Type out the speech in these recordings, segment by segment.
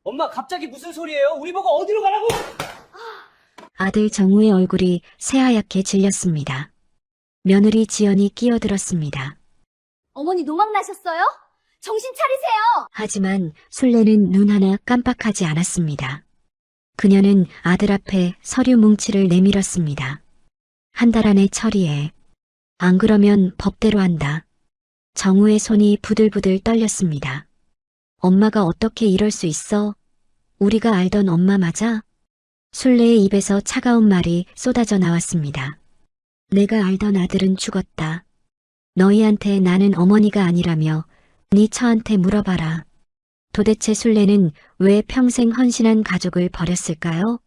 엄마, 갑자기 무슨 소리예요? 우리 보고 어디로 가라고? 아들 정우의 얼굴이 새하얗게 질렸습니다. 며느리 지연이 끼어들었습니다. 어머니 노망 나셨어요? 정신 차리세요! 하지만 술래는 눈 하나 깜빡하지 않았습니다. 그녀는 아들 앞에 서류 뭉치를 내밀었습니다. 한 달 안에 처리해. 안 그러면 법대로 한다. 정우의 손이 부들부들 떨렸습니다. 엄마가 어떻게 이럴 수 있어? 우리가 알던 엄마 맞아? 술래의 입에서 차가운 말이 쏟아져 나왔습니다. 내가 알던 아들은 죽었다. 너희한테 나는 어머니가 아니라며 네 처한테 물어봐라. 도대체 술래는 왜 평생 헌신한 가족을 버렸을까요?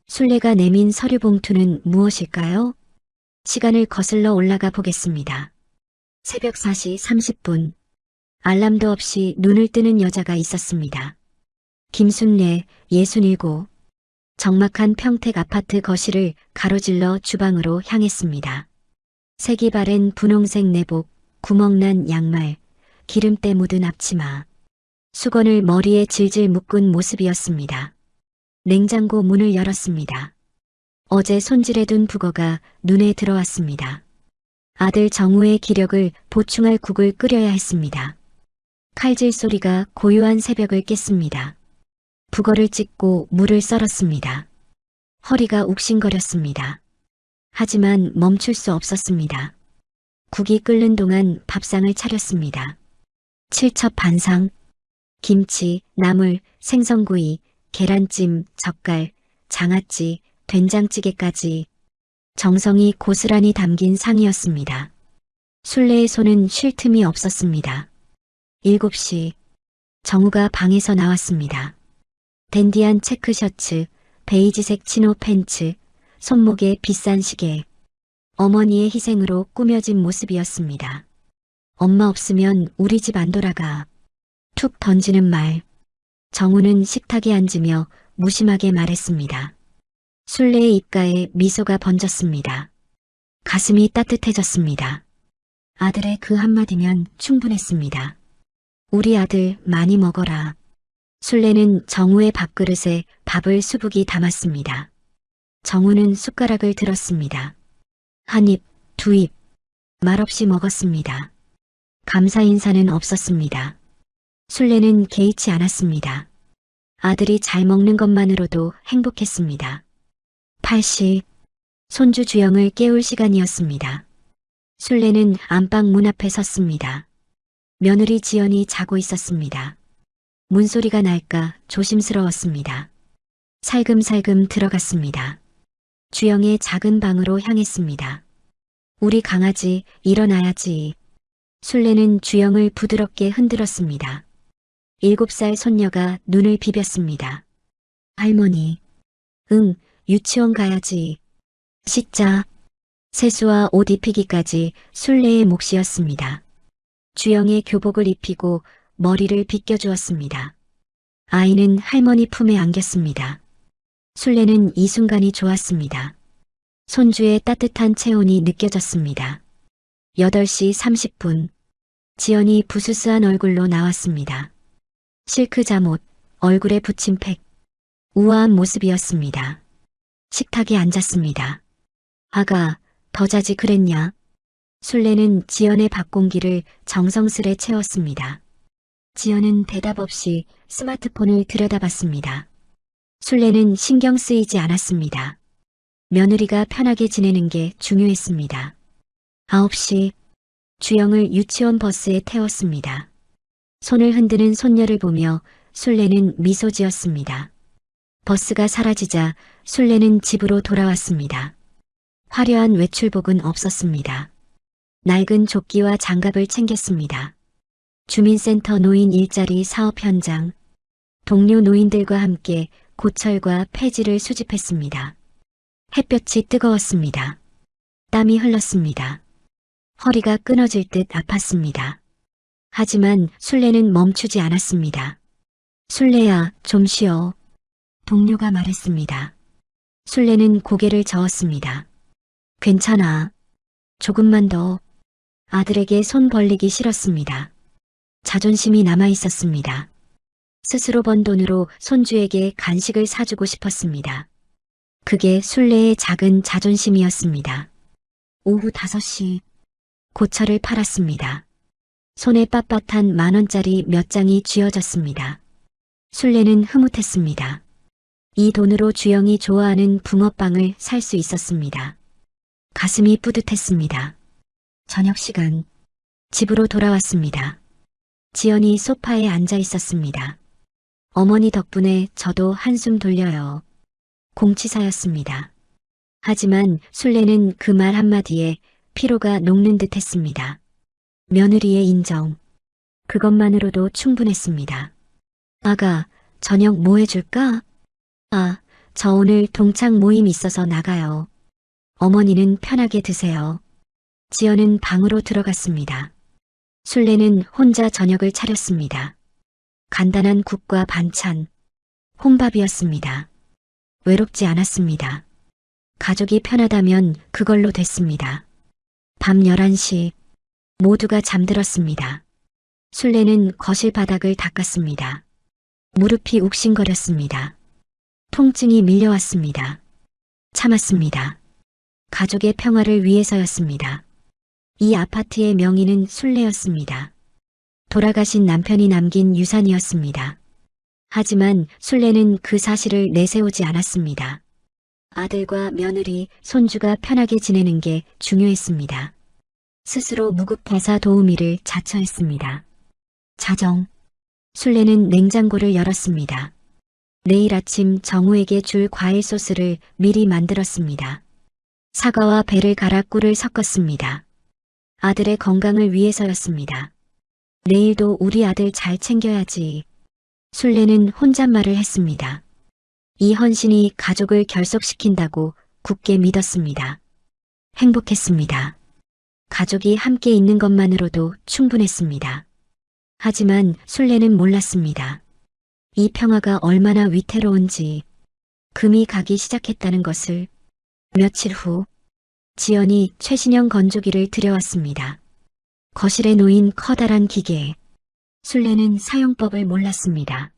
술래가 내민 서류 봉투는 무엇일까요? 시간을 거슬러 올라가 보겠습니다. 새벽 4시 30분. 알람도 없이 눈을 뜨는 여자가 있었습니다. 김순례, 67. 적막한 평택 아파트 거실을 가로질러 주방으로 향했습니다. 색이 바랜 분홍색 내복, 구멍난 양말, 기름때 묻은 앞치마. 수건을 머리에 질질 묶은 모습이었습니다. 냉장고 문을 열었습니다. 어제 손질해둔 북어가 눈에 들어왔습니다. 아들 정우의 기력을 보충할 국을 끓여야 했습니다. 칼질 소리가 고요한 새벽을 깼습니다. 북어를 찢고 물을 썰었습니다. 허리가 욱신거렸습니다. 하지만 멈출 수 없었습니다. 국이 끓는 동안 밥상을 차렸습니다. 칠첩 반상, 김치, 나물, 생선구이, 계란찜, 젓갈, 장아찌, 된장찌개까지 정성이 고스란히 담긴 상이었습니다. 술래의 손은 쉴 틈이 없었습니다. 7시, 정우가 방에서 나왔습니다. 댄디한 체크 셔츠, 베이지색 치노 팬츠, 손목에 비싼 시계. 어머니의 희생으로 꾸며진 모습이었습니다. 엄마 없으면 우리 집 안 돌아가. 툭 던지는 말. 정우는 식탁에 앉으며 무심하게 말했습니다. 술래의 입가에 미소가 번졌습니다. 가슴이 따뜻해졌습니다. 아들의 그 한마디면 충분했습니다. 우리 아들 많이 먹어라. 술래는 정우의 밥그릇에 밥을 수북이 담았습니다. 정우는 숟가락을 들었습니다. 한 입, 두 입, 말없이 먹었습니다. 감사 인사는 없었습니다. 술래는 개의치 않았습니다. 아들이 잘 먹는 것만으로도 행복했습니다. 8시, 손주 주영을 깨울 시간이었습니다. 술래는 안방 문 앞에 섰습니다. 며느리 지연이 자고 있었습니다. 문소리가 날까 조심스러웠습니다. 살금살금 들어갔습니다. 주영의 작은 방으로 향했습니다. 우리 강아지 일어나야지. 술래는 주영을 부드럽게 흔들었습니다. 7살 손녀가 눈을 비볐습니다. 할머니. 응, 유치원 가야지. 씻자. 세수와 옷 입히기까지 술래의 몫이었습니다. 주영의 교복을 입히고 머리를 빗겨주었습니다. 아이는 할머니 품에 안겼습니다. 술래는 이 순간이 좋았습니다. 손주의 따뜻한 체온이 느껴졌습니다. 8시 30분. 지연이 부스스한 얼굴로 나왔습니다. 실크 잠옷, 얼굴에 붙인 팩. 우아한 모습이었습니다. 식탁에 앉았습니다. 아가, 더 자지 그랬냐? 술래는 지연의 밥 공기를 정성스레 채웠습니다. 지연은 대답 없이 스마트폰을 들여다봤습니다. 술래는 신경 쓰이지 않았습니다. 며느리가 편하게 지내는 게 중요했습니다. 9시, 주영을 유치원 버스에 태웠습니다. 손을 흔드는 손녀를 보며 술래는 미소 지었습니다. 버스가 사라지자 술래는 집으로 돌아왔습니다. 화려한 외출복은 없었습니다. 낡은 조끼와 장갑을 챙겼습니다. 주민센터 노인 일자리 사업 현장, 동료 노인들과 함께 고철과 폐지를 수집했습니다. 햇볕이 뜨거웠습니다. 땀이 흘렀습니다. 허리가 끊어질 듯 아팠습니다. 하지만 술래는 멈추지 않았습니다. 술래야, 좀 쉬어. 동료가 말했습니다. 술래는 고개를 저었습니다. 괜찮아. 조금만 더. 아들에게 손 벌리기 싫었습니다. 자존심이 남아 있었습니다. 스스로 번 돈으로 손주에게 간식을 사주고 싶었습니다. 그게 순례의 작은 자존심이었습니다. 오후 5시 고철을 팔았습니다. 손에 빳빳한 10,000원짜리 몇 장이 쥐어졌습니다. 순례는 흐뭇했습니다. 이 돈으로 주영이 좋아하는 붕어빵을 살 수 있었습니다. 가슴이 뿌듯했습니다. 저녁 시간 집으로 돌아왔습니다. 지연이 소파에 앉아 있었습니다. 어머니 덕분에 저도 한숨 돌려요. 공치사였습니다. 하지만 순례는 그 말 한마디에 피로가 녹는 듯 했습니다. 며느리의 인정. 그것만으로도 충분했습니다. 아가, 저녁 뭐 해줄까? 아, 저 오늘 동창 모임 있어서 나가요. 어머니는 편하게 드세요. 지연은 방으로 들어갔습니다. 순례는 혼자 저녁을 차렸습니다. 간단한 국과 반찬, 혼밥이었습니다. 외롭지 않았습니다. 가족이 편하다면 그걸로 됐습니다. 밤 11시 모두가 잠들었습니다. 순례는 거실 바닥을 닦았습니다. 무릎이 욱신거렸습니다. 통증이 밀려왔습니다. 참았습니다. 가족의 평화를 위해서였습니다. 이 아파트의 명의는 순례였습니다. 돌아가신 남편이 남긴 유산이었습니다. 하지만 순례는 그 사실을 내세우지 않았습니다. 아들과 며느리, 손주가 편하게 지내는 게 중요했습니다. 스스로 무급회사 도우미를 자처했습니다. 자정. 순례는 냉장고를 열었습니다. 내일 아침 정우에게 줄 과일 소스를 미리 만들었습니다. 사과와 배를 갈아 꿀을 섞었습니다. 아들의 건강을 위해서였습니다. 내일도 우리 아들 잘 챙겨야지. 순례는 혼잣말을 했습니다. 이 헌신이 가족을 결속시킨다고 굳게 믿었습니다. 행복했습니다. 가족이 함께 있는 것만으로도 충분했습니다. 하지만 순례는 몰랐습니다. 이 평화가 얼마나 위태로운지, 금이 가기 시작했다는 것을. 며칠 후 지연이 최신형 건조기를 들여왔습니다. 거실에 놓인 커다란 기계에 순례는 사용법을 몰랐습니다.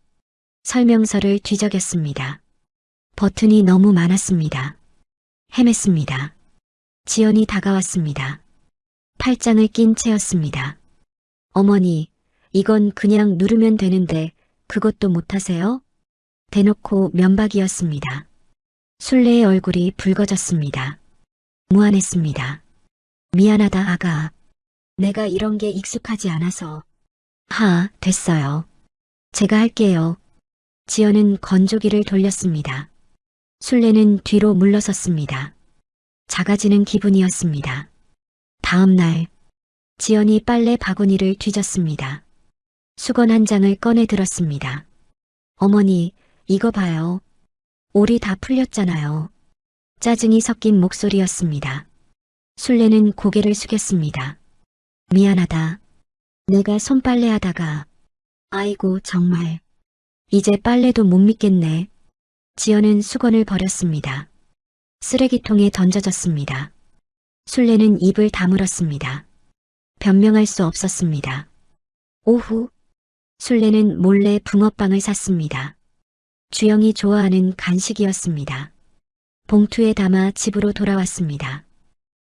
설명서를 뒤적였습니다. 버튼이 너무 많았습니다. 헤맸습니다. 지연이 다가왔습니다. 팔짱을 낀 채였습니다. 어머니, 이건 그냥 누르면 되는데 그것도 못하세요? 대놓고 면박이었습니다. 순례의 얼굴이 붉어졌습니다. 무안했습니다. 미안하다 아가. 내가 이런 게 익숙하지 않아서. 됐어요. 제가 할게요. 지연은 건조기를 돌렸습니다. 순례는 뒤로 물러섰습니다. 작아지는 기분이었습니다. 다음 날, 지연이 빨래 바구니를 뒤졌습니다. 수건 한 장을 꺼내 들었습니다. 어머니, 이거 봐요. 올이 다 풀렸잖아요. 짜증이 섞인 목소리였습니다. 순례는 고개를 숙였습니다. 미안하다. 내가 손빨래 하다가. 아이고 정말. 이제 빨래도 못 믿겠네. 지연은 수건을 버렸습니다. 쓰레기통에 던져졌습니다. 순례는 입을 다물었습니다. 변명할 수 없었습니다. 오후, 순례는 몰래 붕어빵을 샀습니다. 주영이 좋아하는 간식이었습니다. 봉투에 담아 집으로 돌아왔습니다.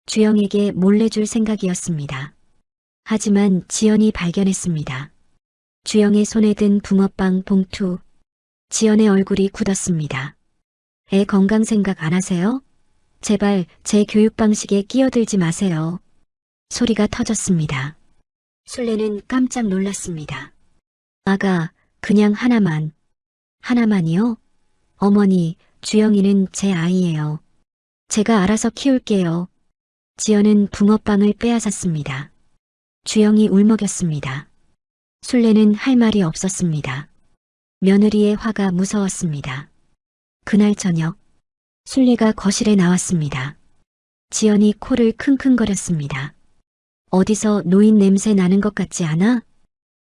주영에게 몰래 줄 생각이었습니다. 하지만 지연이 발견했습니다. 주영의 손에 든 붕어빵 봉투. 지연의 얼굴이 굳었습니다. 애 건강 생각 안 하세요? 제발 제 교육 방식에 끼어들지 마세요. 소리가 터졌습니다. 순례는 깜짝 놀랐습니다. 아가, 그냥 하나만. 하나만이요? 어머니, 주영이는 제 아이예요. 제가 알아서 키울게요. 지연은 붕어빵을 빼앗았습니다. 주영이 울먹였습니다. 순례는 할 말이 없었습니다. 며느리의 화가 무서웠습니다. 그날 저녁, 순례가 거실에 나왔습니다. 지연이 코를 킁킁거렸습니다. 어디서 노인 냄새 나는 것 같지 않아?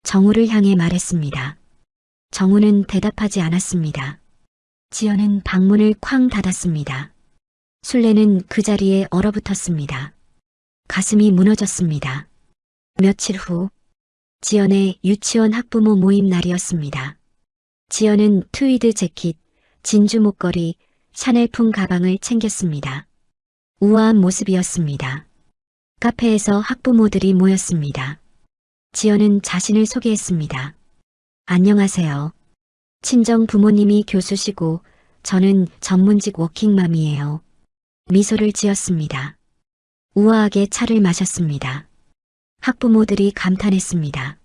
정우를 향해 말했습니다. 정우는 대답하지 않았습니다. 지연은 방문을 쾅 닫았습니다. 순례는 그 자리에 얼어붙었습니다. 가슴이 무너졌습니다. 며칠 후, 지연의 유치원 학부모 모임 날이었습니다. 지연은 트위드 재킷, 진주 목걸이, 샤넬풍 가방을 챙겼습니다. 우아한 모습이었습니다. 카페에서 학부모들이 모였습니다. 지연은 자신을 소개했습니다. 안녕하세요. 친정 부모님이 교수시고 저는 전문직 워킹맘이에요. 미소를 지었습니다. 우아하게 차를 마셨습니다. 학부모들이 감탄했습니다.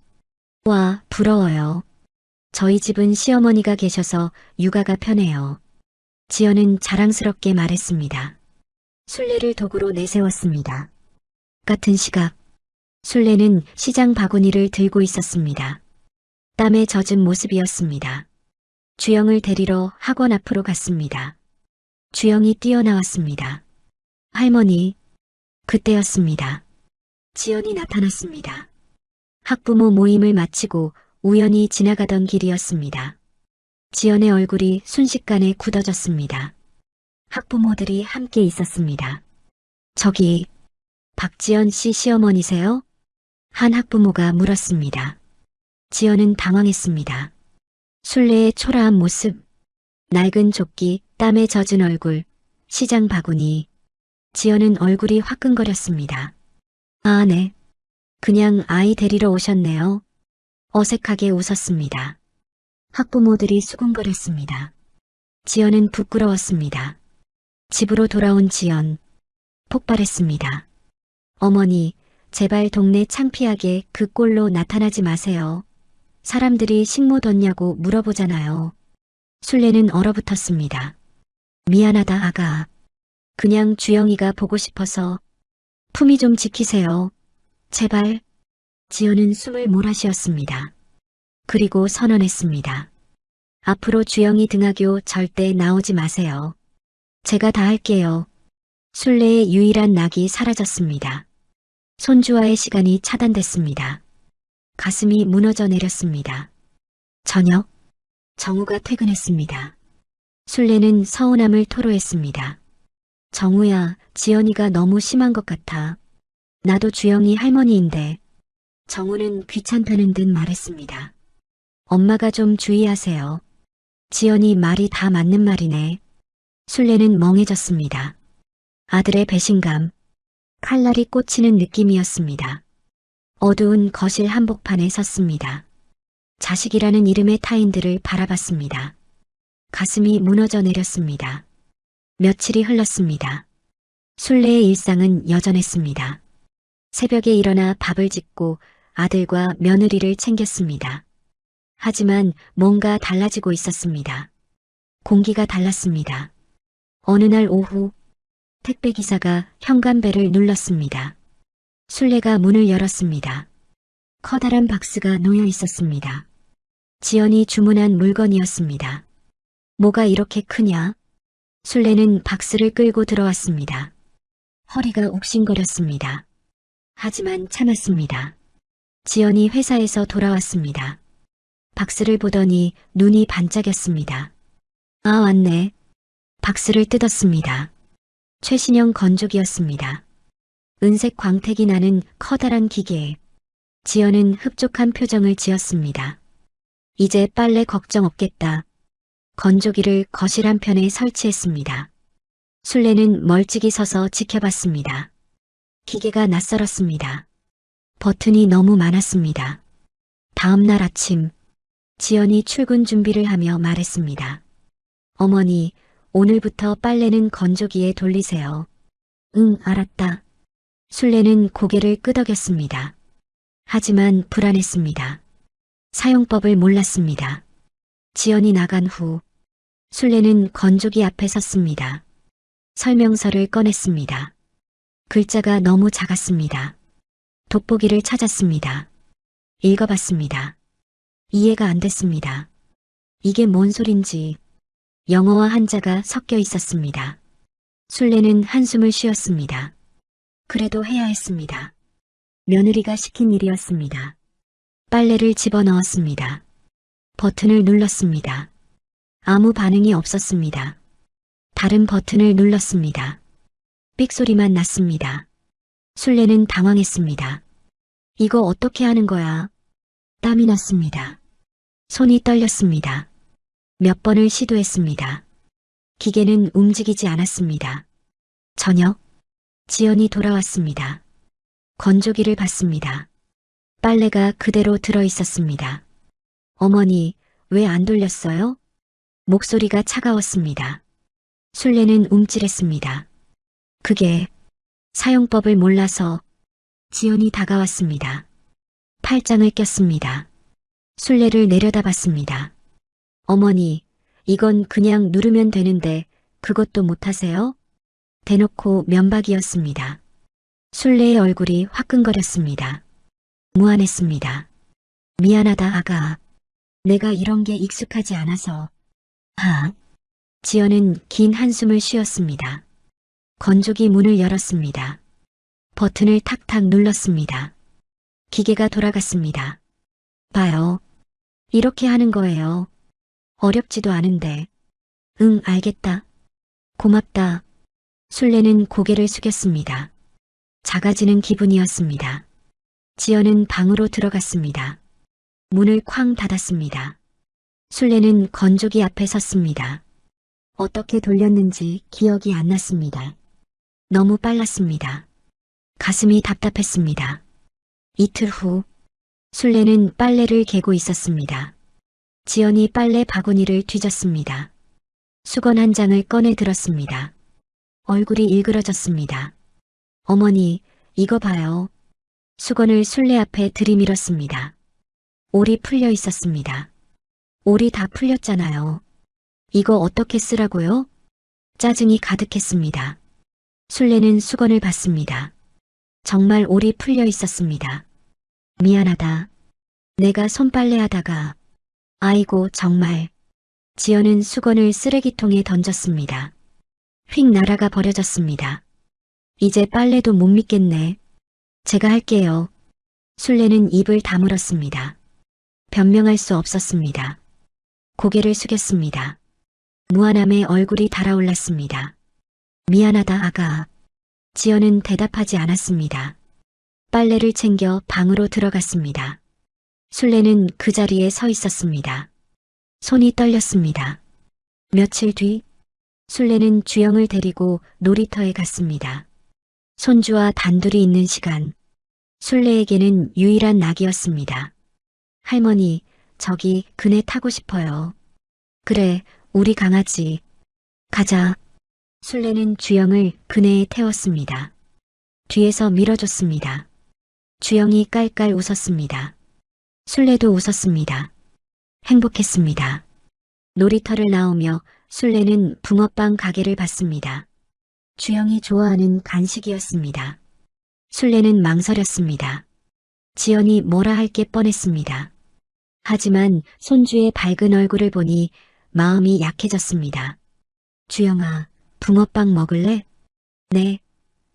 와, 부러워요. 저희 집은 시어머니가 계셔서 육아가 편해요. 지연은 자랑스럽게 말했습니다. 술래를 도구로 내세웠습니다. 같은 시각, 술래는 시장 바구니를 들고 있었습니다. 땀에 젖은 모습이었습니다. 주영을 데리러 학원 앞으로 갔습니다. 주영이 뛰어나왔습니다. 할머니, 그때였습니다. 지연이 나타났습니다. 학부모 모임을 마치고 우연히 지나가던 길이었습니다. 지연의 얼굴이 순식간에 굳어졌습니다. 학부모들이 함께 있었습니다. 저기, 박지연 씨 시어머니세요? 한 학부모가 물었습니다. 지연은 당황했습니다. 술래의 초라한 모습, 낡은 조끼, 땀에 젖은 얼굴, 시장 바구니. 지연은 얼굴이 화끈거렸습니다. 아, 네. 그냥 아이 데리러 오셨네요. 어색하게 웃었습니다. 학부모들이 수군거렸습니다. 지연은 부끄러웠습니다. 집으로 돌아온 지연. 폭발했습니다. 어머니, 제발 동네 창피하게 그 꼴로 나타나지 마세요. 사람들이 식못 얻냐고 물어보잖아요. 술래는 얼어붙었습니다. 미안하다, 아가. 그냥 주영이가 보고 싶어서 품위 좀 지키세요. 제발. 지연은 숨을 몰아쉬었습니다. 그리고 선언했습니다. 앞으로 주영이 등하교 절대 나오지 마세요. 제가 다 할게요. 술래의 유일한 낙이 사라졌습니다. 손주와의 시간이 차단됐습니다. 가슴이 무너져 내렸습니다. 저녁, 정우가 퇴근했습니다. 술래는 서운함을 토로했습니다. 정우야, 지연이가 너무 심한 것 같아. 나도 주영이 할머니인데. 정우는 귀찮다는 듯 말했습니다. 엄마가 좀 주의하세요. 지연이 말이 다 맞는 말이네. 술래는 멍해졌습니다. 아들의 배신감, 칼날이 꽂히는 느낌이었습니다. 어두운 거실 한복판에 섰습니다. 자식이라는 이름의 타인들을 바라봤습니다. 가슴이 무너져 내렸습니다. 며칠이 흘렀습니다. 술래의 일상은 여전했습니다. 새벽에 일어나 밥을 짓고 아들과 며느리를 챙겼습니다. 하지만 뭔가 달라지고 있었습니다. 공기가 달랐습니다. 어느 날 오후 택배기사가 현관벨을 눌렀습니다. 술래가 문을 열었습니다. 커다란 박스가 놓여 있었습니다. 지연이 주문한 물건이었습니다. 뭐가 이렇게 크냐? 술래는 박스를 끌고 들어왔습니다. 허리가 욱신거렸습니다. 하지만 참았습니다. 지연이 회사에서 돌아왔습니다. 박스를 보더니 눈이 반짝였습니다. 아, 왔네. 박스를 뜯었습니다. 최신형 건조기였습니다. 은색 광택이 나는 커다란 기계에 지연은 흡족한 표정을 지었습니다. 이제 빨래 걱정 없겠다. 건조기를 거실 한편에 설치했습니다. 술래는 멀찍이 서서 지켜봤습니다. 기계가 낯설었습니다. 버튼이 너무 많았습니다. 다음 날 아침, 지연이 출근 준비를 하며 말했습니다. 어머니, 오늘부터 빨래는 건조기에 돌리세요. 응, 알았다. 술래는 고개를 끄덕였습니다. 하지만 불안했습니다. 사용법을 몰랐습니다. 지연이 나간 후 술래는 건조기 앞에 섰습니다. 설명서를 꺼냈습니다. 글자가 너무 작았습니다. 돋보기를 찾았습니다. 읽어봤습니다. 이해가 안 됐습니다. 이게 뭔 소린지. 영어와 한자가 섞여 있었습니다. 술래는 한숨을 쉬었습니다. 그래도 해야 했습니다. 며느리가 시킨 일이었습니다. 빨래를 집어넣었습니다. 버튼을 눌렀습니다. 아무 반응이 없었습니다. 다른 버튼을 눌렀습니다. 삑소리만 났습니다. 술래는 당황했습니다. 이거 어떻게 하는 거야? 땀이 났습니다. 손이 떨렸습니다. 몇 번을 시도했습니다. 기계는 움직이지 않았습니다. 저녁, 지연이 돌아왔습니다. 건조기를 봤습니다. 빨래가 그대로 들어 있었습니다. 어머니, 왜 안 돌렸어요? 목소리가 차가웠습니다. 술래는 움찔했습니다. 그게 사용법을 몰라서. 지연이 다가왔습니다. 팔짱을 꼈습니다. 술래를 내려다봤습니다. 어머니, 이건 그냥 누르면 되는데 그것도 못하세요? 대놓고 면박이었습니다. 술래의 얼굴이 화끈거렸습니다. 무안했습니다. 미안하다, 아가. 내가 이런 게 익숙하지 않아서. 지연은 긴 한숨을 쉬었습니다. 건조기 문을 열었습니다. 버튼을 탁탁 눌렀습니다. 기계가 돌아갔습니다. 봐요. 이렇게 하는 거예요. 어렵지도 않은데. 응, 알겠다. 고맙다. 술래는 고개를 숙였습니다. 작아지는 기분이었습니다. 지연은 방으로 들어갔습니다. 문을 쾅 닫았습니다. 술래는 건조기 앞에 섰습니다. 어떻게 돌렸는지 기억이 안 났습니다. 너무 빨랐습니다. 가슴이 답답했습니다. 이틀 후, 술래는 빨래를 개고 있었습니다. 지연이 빨래 바구니를 뒤졌습니다. 수건 한 장을 꺼내 들었습니다. 얼굴이 일그러졌습니다. 어머니, 이거 봐요. 수건을 술래 앞에 들이밀었습니다. 올이 풀려 있었습니다. 올이 다 풀렸잖아요. 이거 어떻게 쓰라고요? 짜증이 가득했습니다. 술래는 수건을 봤습니다. 정말 올이 풀려 있었습니다. 미안하다. 내가 손빨래 하다가. 아이고, 정말. 지연은 수건을 쓰레기통에 던졌습니다. 휙 날아가 버려졌습니다. 이제 빨래도 못 믿겠네. 제가 할게요. 술래는 입을 다물었습니다. 변명할 수 없었습니다. 고개를 숙였습니다. 무안함에 얼굴이 달아올랐습니다. 미안하다, 아가. 지연은 대답하지 않았습니다. 빨래를 챙겨 방으로 들어갔습니다. 술래는 그 자리에 서 있었습니다. 손이 떨렸습니다. 며칠 뒤, 술래는 주영을 데리고 놀이터에 갔습니다. 손주와 단둘이 있는 시간, 술래에게는 유일한 낙이었습니다. 할머니, 저기 그네 타고 싶어요. 그래, 우리 강아지. 가자. 술래는 주영을 그네에 태웠습니다. 뒤에서 밀어줬습니다. 주영이 깔깔 웃었습니다. 술래도 웃었습니다. 행복했습니다. 놀이터를 나오며 술래는 붕어빵 가게를 봤습니다. 주영이 좋아하는 간식이었습니다. 술래는 망설였습니다. 지연이 뭐라 할 게 뻔했습니다. 하지만 손주의 밝은 얼굴을 보니 마음이 약해졌습니다. 주영아, 붕어빵 먹을래? 네,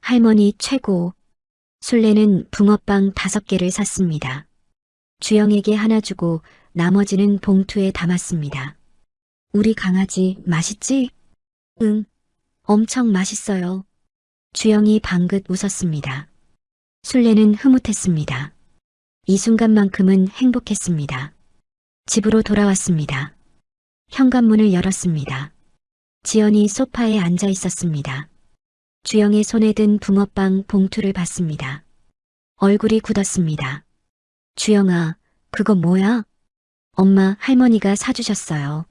할머니 최고. 술래는 붕어빵 5개를 샀습니다. 주영에게 하나 주고 나머지는 봉투에 담았습니다. 우리 강아지 맛있지? 응, 엄청 맛있어요. 주영이 방긋 웃었습니다. 술래는 흐뭇했습니다. 이 순간만큼은 행복했습니다. 집으로 돌아왔습니다. 현관문을 열었습니다. 지연이 소파에 앉아 있었습니다. 주영의 손에 든 붕어빵 봉투를 봤습니다. 얼굴이 굳었습니다. 주영아, 그거 뭐야? 엄마, 할머니가 사주셨어요.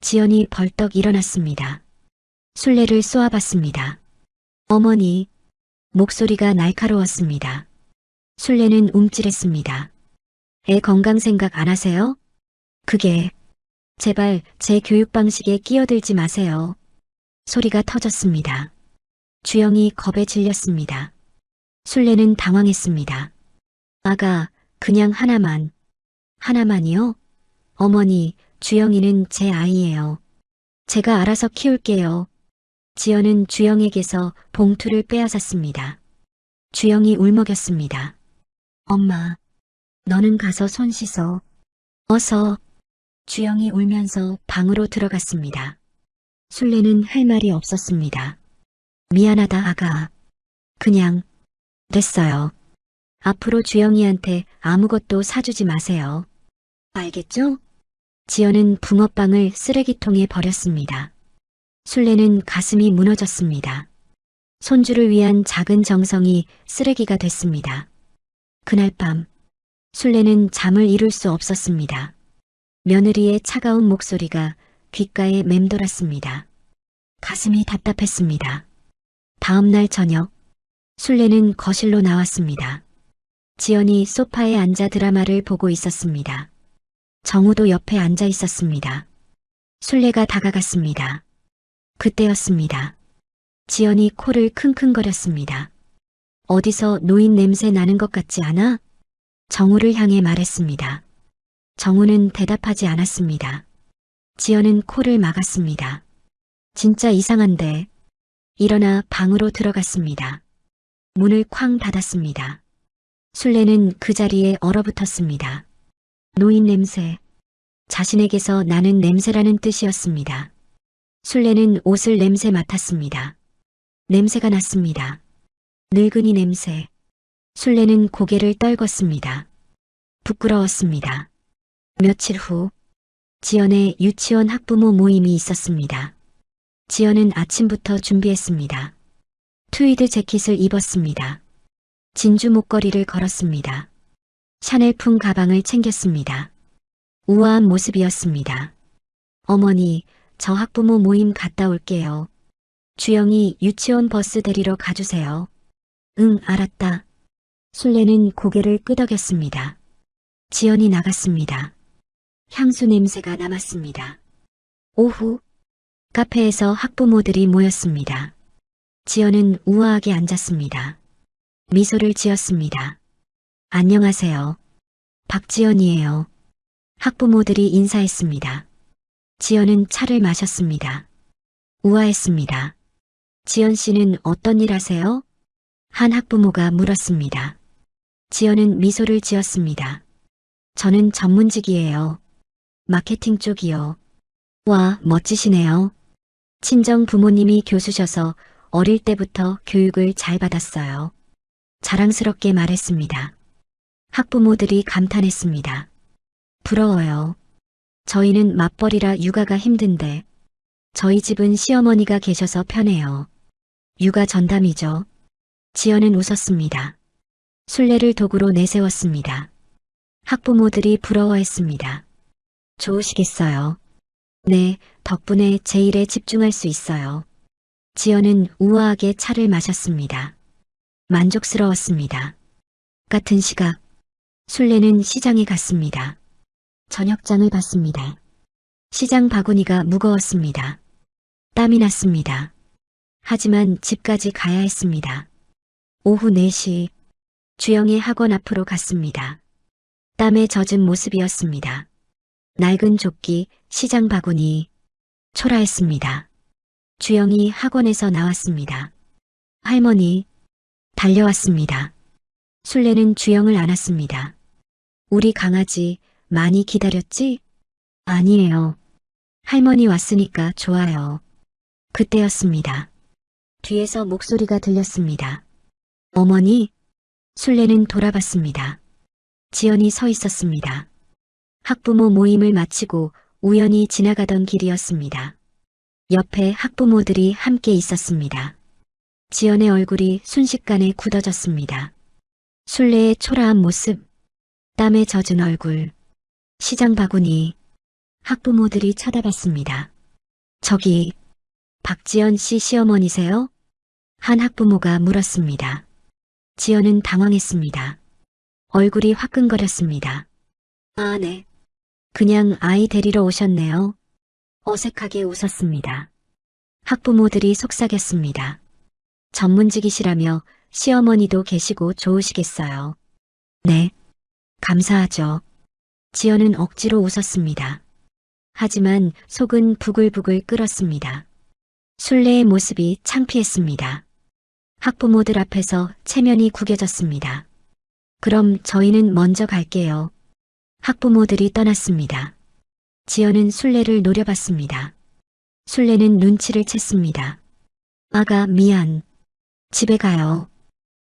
지연이 벌떡 일어났습니다. 술래를 쏘아봤습니다. 어머니, 목소리가 날카로웠습니다. 술래는 움찔했습니다. 애 건강 생각 안 하세요? 그게, 제발 제 교육 방식에 끼어들지 마세요. 소리가 터졌습니다. 주영이 겁에 질렸습니다. 술래는 당황했습니다. 아가, 그냥 하나만. 하나만이요? 어머니, 주영이는 제 아이예요. 제가 알아서 키울게요. 지연은 주영에게서 봉투를 빼앗았습니다. 주영이 울먹였습니다. 엄마, 너는 가서 손 씻어. 어서. 주영이 울면서 방으로 들어갔습니다. 술래는 할 말이 없었습니다. 미안하다, 아가. 그냥, 됐어요. 앞으로 주영이한테 아무것도 사주지 마세요. 알겠죠? 지연은 붕어빵을 쓰레기통에 버렸습니다. 술래는 가슴이 무너졌습니다. 손주를 위한 작은 정성이 쓰레기가 됐습니다. 그날 밤, 술래는 잠을 이룰 수 없었습니다. 며느리의 차가운 목소리가 귓가에 맴돌았습니다. 가슴이 답답했습니다. 다음 날 저녁, 술래는 거실로 나왔습니다. 지연이 소파에 앉아 드라마를 보고 있었습니다. 정우도 옆에 앉아 있었습니다. 술래가 다가갔습니다. 그때였습니다. 지연이 코를 킁킁거렸습니다. 어디서 노인 냄새 나는 것 같지 않아? 정우를 향해 말했습니다. 정우는 대답하지 않았습니다. 지연은 코를 막았습니다. 진짜 이상한데. 일어나 방으로 들어갔습니다. 문을 쾅 닫았습니다. 술래는 그 자리에 얼어붙었습니다. 노인 냄새. 자신에게서 나는 냄새라는 뜻이었습니다. 술래는 옷을 냄새 맡았습니다. 냄새가 났습니다. 늙은이 냄새. 술래는 고개를 떨궜습니다. 부끄러웠습니다. 며칠 후, 지연의 유치원 학부모 모임이 있었습니다. 지연은 아침부터 준비했습니다. 트위드 재킷을 입었습니다. 진주 목걸이를 걸었습니다. 샤넬풍 가방을 챙겼습니다. 우아한 모습이었습니다. 어머니, 저 학부모 모임 갔다 올게요. 주영이 유치원 버스 데리러 가주세요. 응, 알았다. 술래는 고개를 끄덕였습니다. 지연이 나갔습니다. 향수 냄새가 남았습니다. 오후, 카페에서 학부모들이 모였습니다. 지연은 우아하게 앉았습니다. 미소를 지었습니다. 안녕하세요. 박지연이에요. 학부모들이 인사했습니다. 지연은 차를 마셨습니다. 우아했습니다. 지연 씨는 어떤 일 하세요? 한 학부모가 물었습니다. 지연은 미소를 지었습니다. 저는 전문직이에요. 마케팅 쪽이요. 와, 멋지시네요. 친정 부모님이 교수셔서 어릴 때부터 교육을 잘 받았어요. 자랑스럽게 말했습니다. 학부모들이 감탄했습니다. 부러워요. 저희는 맞벌이라 육아가 힘든데 저희 집은 시어머니가 계셔서 편해요. 육아 전담이죠. 지연은 웃었습니다. 술래를 도구로 내세웠습니다. 학부모들이 부러워했습니다. 좋으시겠어요. 네, 덕분에 제 일에 집중할 수 있어요. 지연은 우아하게 차를 마셨습니다. 만족스러웠습니다. 같은 시각, 술래는 시장에 갔습니다. 저녁장을 봤습니다. 시장 바구니가 무거웠습니다. 땀이 났습니다. 하지만 집까지 가야 했습니다. 오후 4시, 주영의 학원 앞으로 갔습니다. 땀에 젖은 모습이었습니다. 낡은 조끼, 시장 바구니, 초라했습니다. 주영이 학원에서 나왔습니다. 할머니, 달려왔습니다. 술래는 주영을 안았습니다. 우리 강아지 많이 기다렸지? 아니에요. 할머니 왔으니까 좋아요. 그때였습니다. 뒤에서 목소리가 들렸습니다. 어머니? 술래는 돌아봤습니다. 지연이 서 있었습니다. 학부모 모임을 마치고 우연히 지나가던 길이었습니다. 옆에 학부모들이 함께 있었습니다. 지연의 얼굴이 순식간에 굳어졌습니다. 술래의 초라한 모습, 땀에 젖은 얼굴, 시장 바구니, 학부모들이 쳐다봤습니다. 저기, 박지연 씨 시어머니세요? 한 학부모가 물었습니다. 지연은 당황했습니다. 얼굴이 화끈거렸습니다. 아, 네. 그냥 아이 데리러 오셨네요. 어색하게 웃었습니다. 학부모들이 속삭였습니다. 전문직이시라며 시어머니도 계시고 좋으시겠어요. 네. 감사하죠. 지연은 억지로 웃었습니다. 하지만 속은 부글부글 끓었습니다. 술래의 모습이 창피했습니다. 학부모들 앞에서 체면이 구겨졌습니다. 그럼 저희는 먼저 갈게요. 학부모들이 떠났습니다. 지연은 술래를 노려봤습니다. 술래는 눈치를 챘습니다. 아가, 미안. 집에 가요.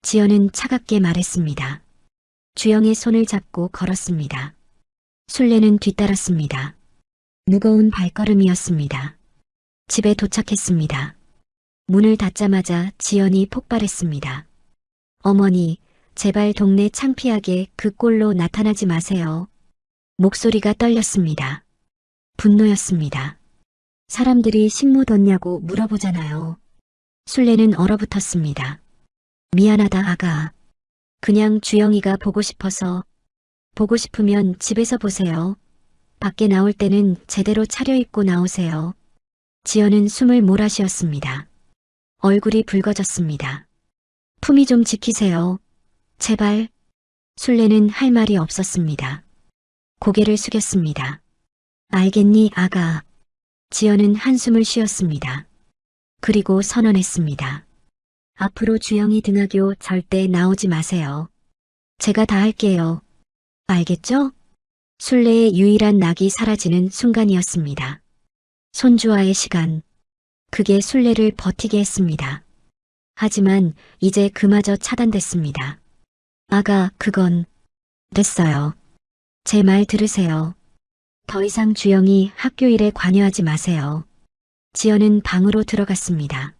지연은 차갑게 말했습니다. 주영의 손을 잡고 걸었습니다. 술래는 뒤따랐습니다. 무거운 발걸음이었습니다. 집에 도착했습니다. 문을 닫자마자 지연이 폭발했습니다. 어머니, 제발 동네 창피하게 그 꼴로 나타나지 마세요. 목소리가 떨렸습니다. 분노였습니다. 사람들이 식모 뒀냐고 물어보잖아요. 술래는 얼어붙었습니다. 미안하다 아가. 그냥 주영이가 보고 싶어서. 보고 싶으면 집에서 보세요. 밖에 나올 때는 제대로 차려입고 나오세요. 지연은 숨을 몰아쉬었습니다. 얼굴이 붉어졌습니다. 품위 좀 지키세요. 제발. 술래는 할 말이 없었습니다. 고개를 숙였습니다. 알겠니, 아가. 지연은 한숨을 쉬었습니다. 그리고 선언했습니다. 앞으로 주영이 등하교 절대 나오지 마세요. 제가 다 할게요. 알겠죠? 술래의 유일한 낙이 사라지는 순간이었습니다. 손주와의 시간. 그게 술래를 버티게 했습니다. 하지만 이제 그마저 차단됐습니다. 아가, 그건 됐어요. 제 말 들으세요. 더 이상 주영이 학교 일에 관여하지 마세요. 지연은 방으로 들어갔습니다.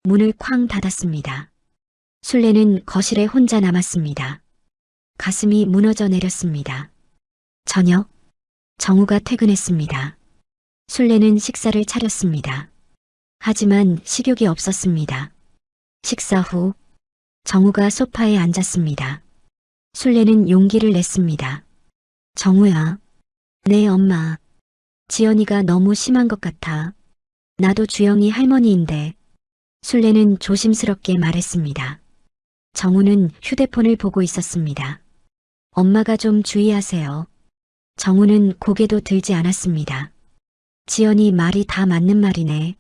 문을 쾅 닫았습니다. 술래는 거실에 혼자 남았습니다. 가슴이 무너져 내렸습니다. 저녁, 정우가 퇴근했습니다. 술래는 식사를 차렸습니다. 하지만 식욕이 없었습니다. 식사 후, 정우가 소파에 앉았습니다. 술래는 용기를 냈습니다. 정우야. 네, 엄마. 지연이가 너무 심한 것 같아. 나도 주영이 할머니인데. 술래는 조심스럽게 말했습니다. 정우는 휴대폰을 보고 있었습니다. 엄마가 좀 주의하세요. 정우는 고개도 들지 않았습니다. 지연이 말이 다 맞는 말이네.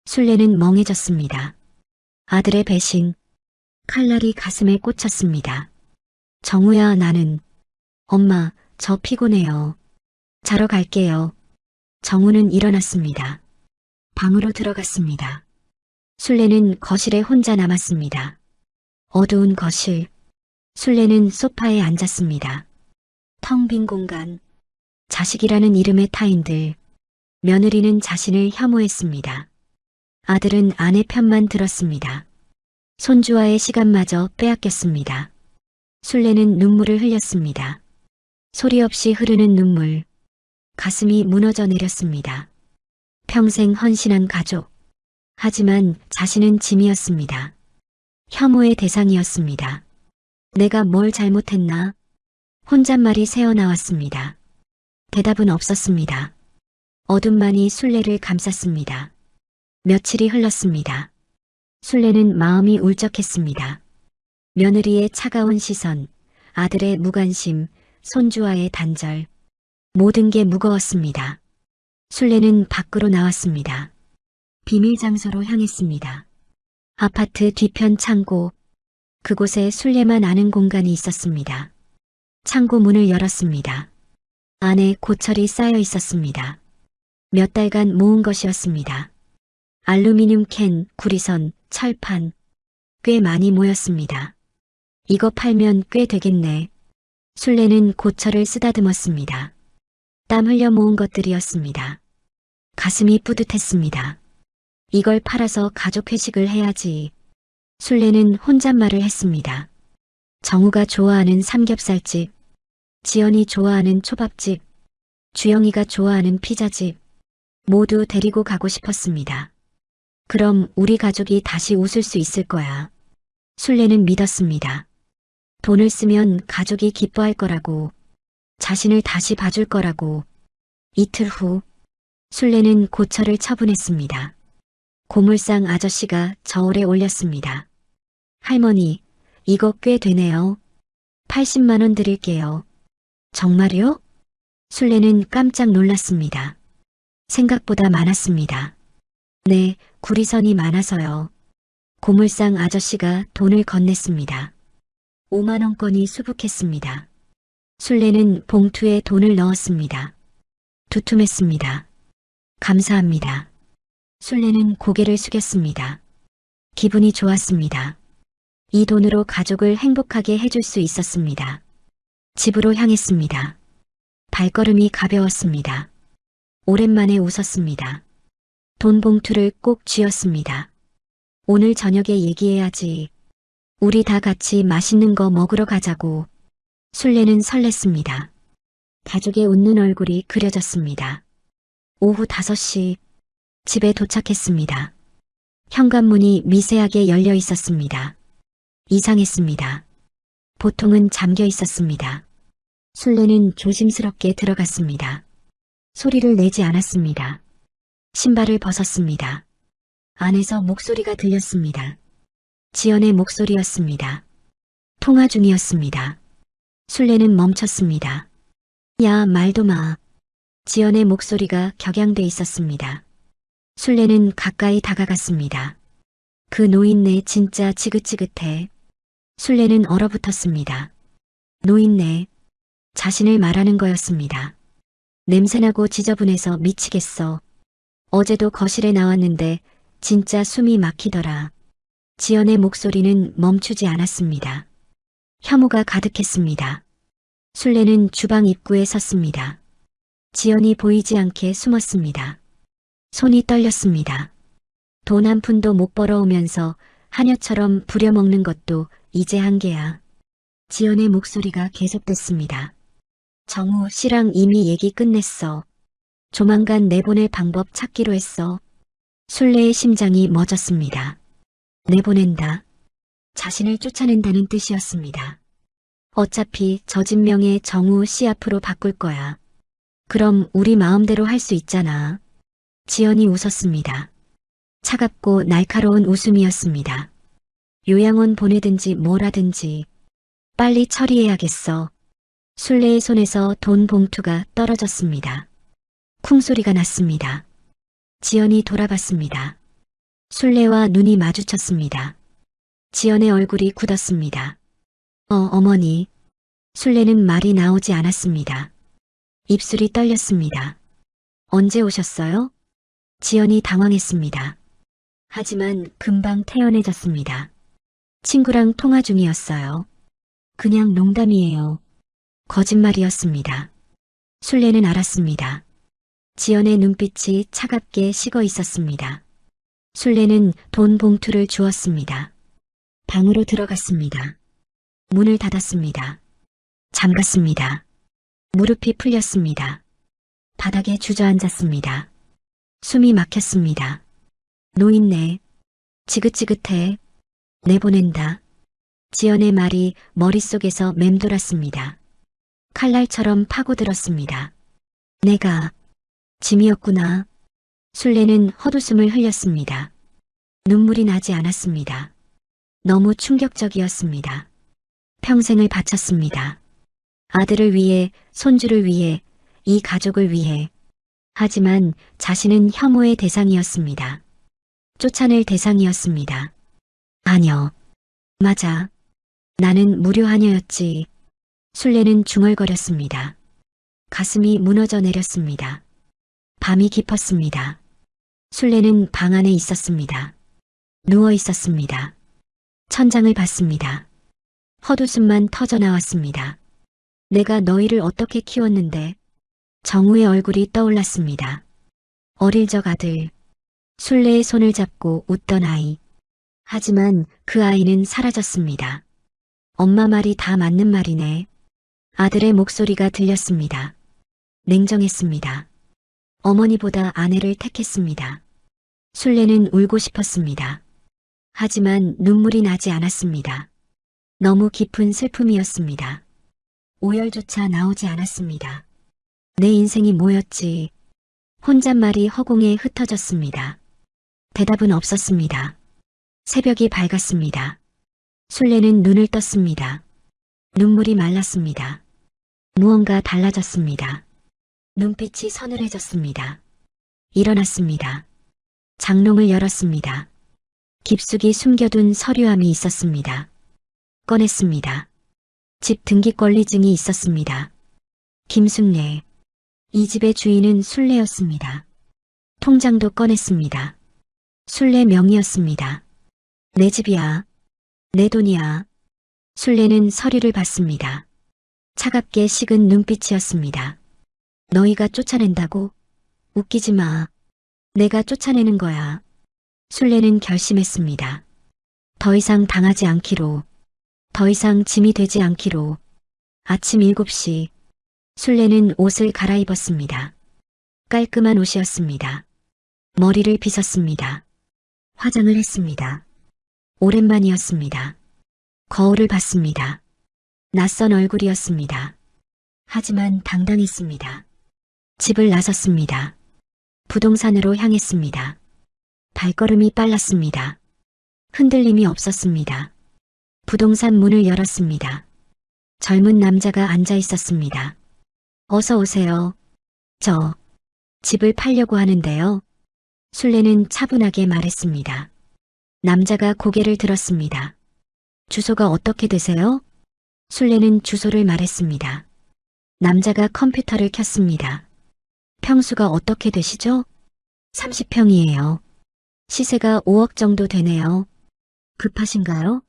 술래는 멍해졌습니다. 아들의 배신. 칼날이 가슴에 꽂혔습니다. 정우야, 나는. 엄마, 저 피곤해요. 자러 갈게요. 정우는 일어났습니다. 방으로 들어갔습니다. 술래는 거실에 혼자 남았습니다. 어두운 거실. 술래는 소파에 앉았습니다. 텅 빈 공간. 자식이라는 이름의 타인들. 며느리는 자신을 혐오했습니다. 아들은 아내 편만 들었습니다. 손주와의 시간마저 빼앗겼습니다. 술래는 눈물을 흘렸습니다. 소리 없이 흐르는 눈물. 가슴이 무너져 내렸습니다. 평생 헌신한 가족. 하지만 자신은 짐이었습니다. 혐오의 대상이었습니다. 내가 뭘 잘못했나? 혼잣말이 새어나왔습니다. 대답은 없었습니다. 어둠만이 술래를 감쌌습니다. 며칠이 흘렀습니다. 술래는 마음이 울적했습니다. 며느리의 차가운 시선, 아들의 무관심, 손주와의 단절. 모든 게 무거웠습니다. 술래는 밖으로 나왔습니다. 비밀 장소로 향했습니다. 아파트 뒤편 창고. 그곳에 술래만 아는 공간이 있었습니다. 창고 문을 열었습니다. 안에 고철이 쌓여 있었습니다. 몇 달간 모은 것이었습니다. 알루미늄 캔, 구리선, 철판. 꽤 많이 모였습니다. 이거 팔면 꽤 되겠네. 술래는 고철을 쓰다듬었습니다. 땀 흘려 모은 것들이었습니다. 가슴이 뿌듯했습니다. 이걸 팔아서 가족 회식을 해야지. 술래는 혼잣말을 했습니다. 정우가 좋아하는 삼겹살집, 지연이 좋아하는 초밥집, 주영이가 좋아하는 피자집, 모두 데리고 가고 싶었습니다. 그럼 우리 가족이 다시 웃을 수 있을 거야. 술래는 믿었습니다. 돈을 쓰면 가족이 기뻐할 거라고, 자신을 다시 봐줄 거라고. 이틀 후, 술래는 고철을 처분했습니다. 고물상 아저씨가 저울에 올렸습니다. 할머니, 이거 꽤 되네요. 80만 원 드릴게요. 정말요? 술래는 깜짝 놀랐습니다. 생각보다 많았습니다. 네, 구리선이 많아서요. 고물상 아저씨가 돈을 건넸습니다. 5만 원권이 수북했습니다. 술래는 봉투에 돈을 넣었습니다. 두툼했습니다. 감사합니다. 술래는 고개를 숙였습니다. 기분이 좋았습니다. 이 돈으로 가족을 행복하게 해줄 수 있었습니다. 집으로 향했습니다. 발걸음이 가벼웠습니다. 오랜만에 웃었습니다. 돈 봉투를 꼭 쥐었습니다. 오늘 저녁에 얘기해야지. 우리 다 같이 맛있는 거 먹으러 가자고. 술래는 설렜습니다. 가족의 웃는 얼굴이 그려졌습니다. 오후 5시 집에 도착했습니다. 현관문이 미세하게 열려 있었습니다. 이상했습니다. 보통은 잠겨 있었습니다. 술래는 조심스럽게 들어갔습니다. 소리를 내지 않았습니다. 신발을 벗었습니다. 안에서 목소리가 들렸습니다. 지연의 목소리였습니다. 통화 중이었습니다. 술래는 멈췄습니다. 야, 말도 마. 지연의 목소리가 격양돼 있었습니다. 술래는 가까이 다가갔습니다. 그 노인네 진짜 지긋지긋해. 술래는 얼어붙었습니다. 노인네. 자신을 말하는 거였습니다. 냄새나고 지저분해서 미치겠어. 어제도 거실에 나왔는데 진짜 숨이 막히더라. 지연의 목소리는 멈추지 않았습니다. 혐오가 가득했습니다. 술래는 주방 입구에 섰습니다. 지연이 보이지 않게 숨었습니다. 손이 떨렸습니다. 돈 한 푼도 못 벌어오면서 하녀처럼 부려먹는 것도 이제 한계야. 지연의 목소리가 계속됐습니다. 정우 씨랑 이미 얘기 끝냈어. 조만간 내보낼 방법 찾기로 했어. 술래의 심장이 멎었습니다. 내보낸다. 자신을 쫓아낸다는 뜻이었습니다. 어차피 저 진명의 정우 씨 앞으로 바꿀 거야. 그럼 우리 마음대로 할 수 있잖아. 지연이 웃었습니다. 차갑고 날카로운 웃음이었습니다. 요양원 보내든지 뭘 하든지 빨리 처리해야겠어. 술래의 손에서 돈 봉투가 떨어졌습니다. 쿵 소리가 났습니다. 지연이 돌아봤습니다. 술래와 눈이 마주쳤습니다. 지연의 얼굴이 굳었습니다. 어머니. 술래는 말이 나오지 않았습니다. 입술이 떨렸습니다. 언제 오셨어요? 지연이 당황했습니다. 하지만 금방 태연해졌습니다. 친구랑 통화 중이었어요. 그냥 농담이에요. 거짓말이었습니다. 술래는 알았습니다. 지연의 눈빛이 차갑게 식어 있었습니다. 술래는 돈 봉투를 주었습니다. 방으로 들어갔습니다. 문을 닫았습니다. 잠갔습니다. 무릎이 풀렸습니다. 바닥에 주저앉았습니다. 숨이 막혔습니다. 노인네. 지긋지긋해. 내보낸다. 지연의 말이 머릿속에서 맴돌았습니다. 칼날처럼 파고들었습니다. 내가 짐이었구나. 술래는 헛웃음을 흘렸습니다. 눈물이 나지 않았습니다. 너무 충격적이었습니다. 평생을 바쳤습니다. 아들을 위해, 손주를 위해, 이 가족을 위해. 하지만 자신은 혐오의 대상이었습니다. 쫓아낼 대상이었습니다. 아녀. 맞아. 나는 무료하녀였지. 술래는 중얼거렸습니다. 가슴이 무너져 내렸습니다. 밤이 깊었습니다. 술래는 방 안에 있었습니다. 누워 있었습니다. 천장을 봤습니다. 헛웃음만 터져 나왔습니다. 내가 너희를 어떻게 키웠는데. 정우의 얼굴이 떠올랐습니다. 어릴 적 아들. 술래의 손을 잡고 웃던 아이. 하지만 그 아이는 사라졌습니다. 엄마 말이 다 맞는 말이네. 아들의 목소리가 들렸습니다. 냉정했습니다. 어머니보다 아내를 택했습니다. 술래는 울고 싶었습니다. 하지만 눈물이 나지 않았습니다. 너무 깊은 슬픔이었습니다. 오열조차 나오지 않았습니다. 내 인생이 뭐였지? 혼잣말이 허공에 흩어졌습니다. 대답은 없었습니다. 새벽이 밝았습니다. 술래는 눈을 떴습니다. 눈물이 말랐습니다. 무언가 달라졌습니다. 눈빛이 서늘해졌습니다. 일어났습니다. 장롱을 열었습니다. 깊숙이 숨겨둔 서류함이 있었습니다. 꺼냈습니다. 집 등기권리증이 있었습니다. 김순례. 이 집의 주인은 술래였습니다. 통장도 꺼냈습니다. 술래 명의였습니다. 내 집이야. 내 돈이야. 술래는 서류를 받습니다. 차갑게 식은 눈빛이었습니다. 너희가 쫓아낸다고? 웃기지 마. 내가 쫓아내는 거야. 술래는 결심했습니다. 더 이상 당하지 않기로. 더 이상 짐이 되지 않기로. 아침 7시. 술래는 옷을 갈아입었습니다. 깔끔한 옷이었습니다. 머리를 빗었습니다. 화장을 했습니다. 오랜만이었습니다. 거울을 봤습니다. 낯선 얼굴이었습니다. 하지만 당당했습니다. 집을 나섰습니다. 부동산으로 향했습니다. 발걸음이 빨랐습니다. 흔들림이 없었습니다. 부동산 문을 열었습니다. 젊은 남자가 앉아 있었습니다. 어서 오세요. 저 집을 팔려고 하는데요. 술래는 차분하게 말했습니다. 남자가 고개를 들었습니다. 주소가 어떻게 되세요? 술래는 주소를 말했습니다. 남자가 컴퓨터를 켰습니다. 평수가 어떻게 되시죠? 30평이에요. 시세가 5억 정도 되네요. 급하신가요?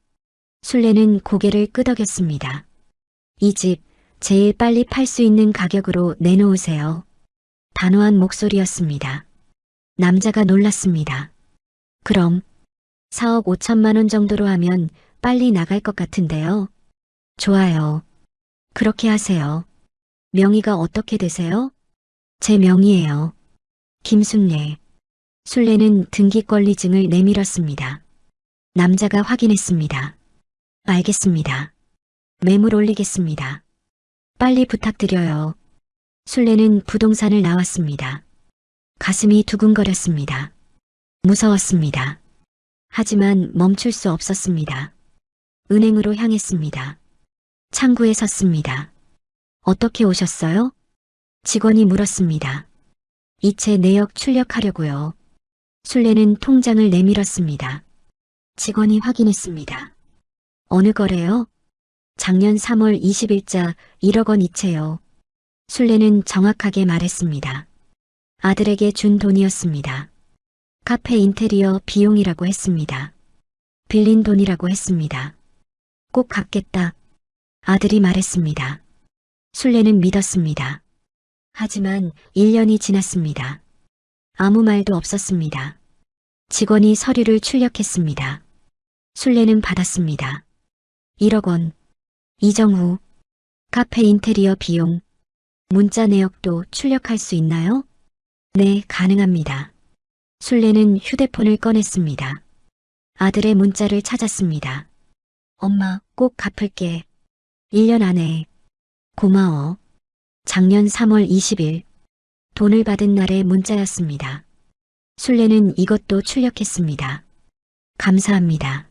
술래는 고개를 끄덕였습니다. 이 집 제일 빨리 팔 수 있는 가격으로 내놓으세요. 단호한 목소리였습니다. 남자가 놀랐습니다. 그럼 4억 5천만 원 정도로 하면 빨리 나갈 것 같은데요. 좋아요. 그렇게 하세요. 명의가 어떻게 되세요? 제 명의예요. 김순례. 술래는 등기권리증을 내밀었습니다. 남자가 확인했습니다. 알겠습니다. 매물 올리겠습니다. 빨리 부탁드려요. 술래는 부동산을 나왔습니다. 가슴이 두근거렸습니다. 무서웠습니다. 하지만 멈출 수 없었습니다. 은행으로 향했습니다. 창구에 섰습니다. 어떻게 오셨어요? 직원이 물었습니다. 이체 내역 출력하려고요. 술래는 통장을 내밀었습니다. 직원이 확인했습니다. 어느 거래요? 작년 3월 20일자 1억 원 이체요. 술래는 정확하게 말했습니다. 아들에게 준 돈이었습니다. 카페 인테리어 비용이라고 했습니다. 빌린 돈이라고 했습니다. 꼭 갚겠다. 아들이 말했습니다. 술래는 믿었습니다. 하지만 1년이 지났습니다. 아무 말도 없었습니다. 직원이 서류를 출력했습니다. 술래는 받았습니다. 1억 원. 이정후. 카페 인테리어 비용. 문자 내역도 출력할 수 있나요? 네, 가능합니다. 술래는 휴대폰을 꺼냈습니다. 아들의 문자를 찾았습니다. 엄마, 꼭 갚을게. 1년 안에. 고마워. 작년 3월 20일. 돈을 받은 날의 문자였습니다. 술래는 이것도 출력했습니다. 감사합니다.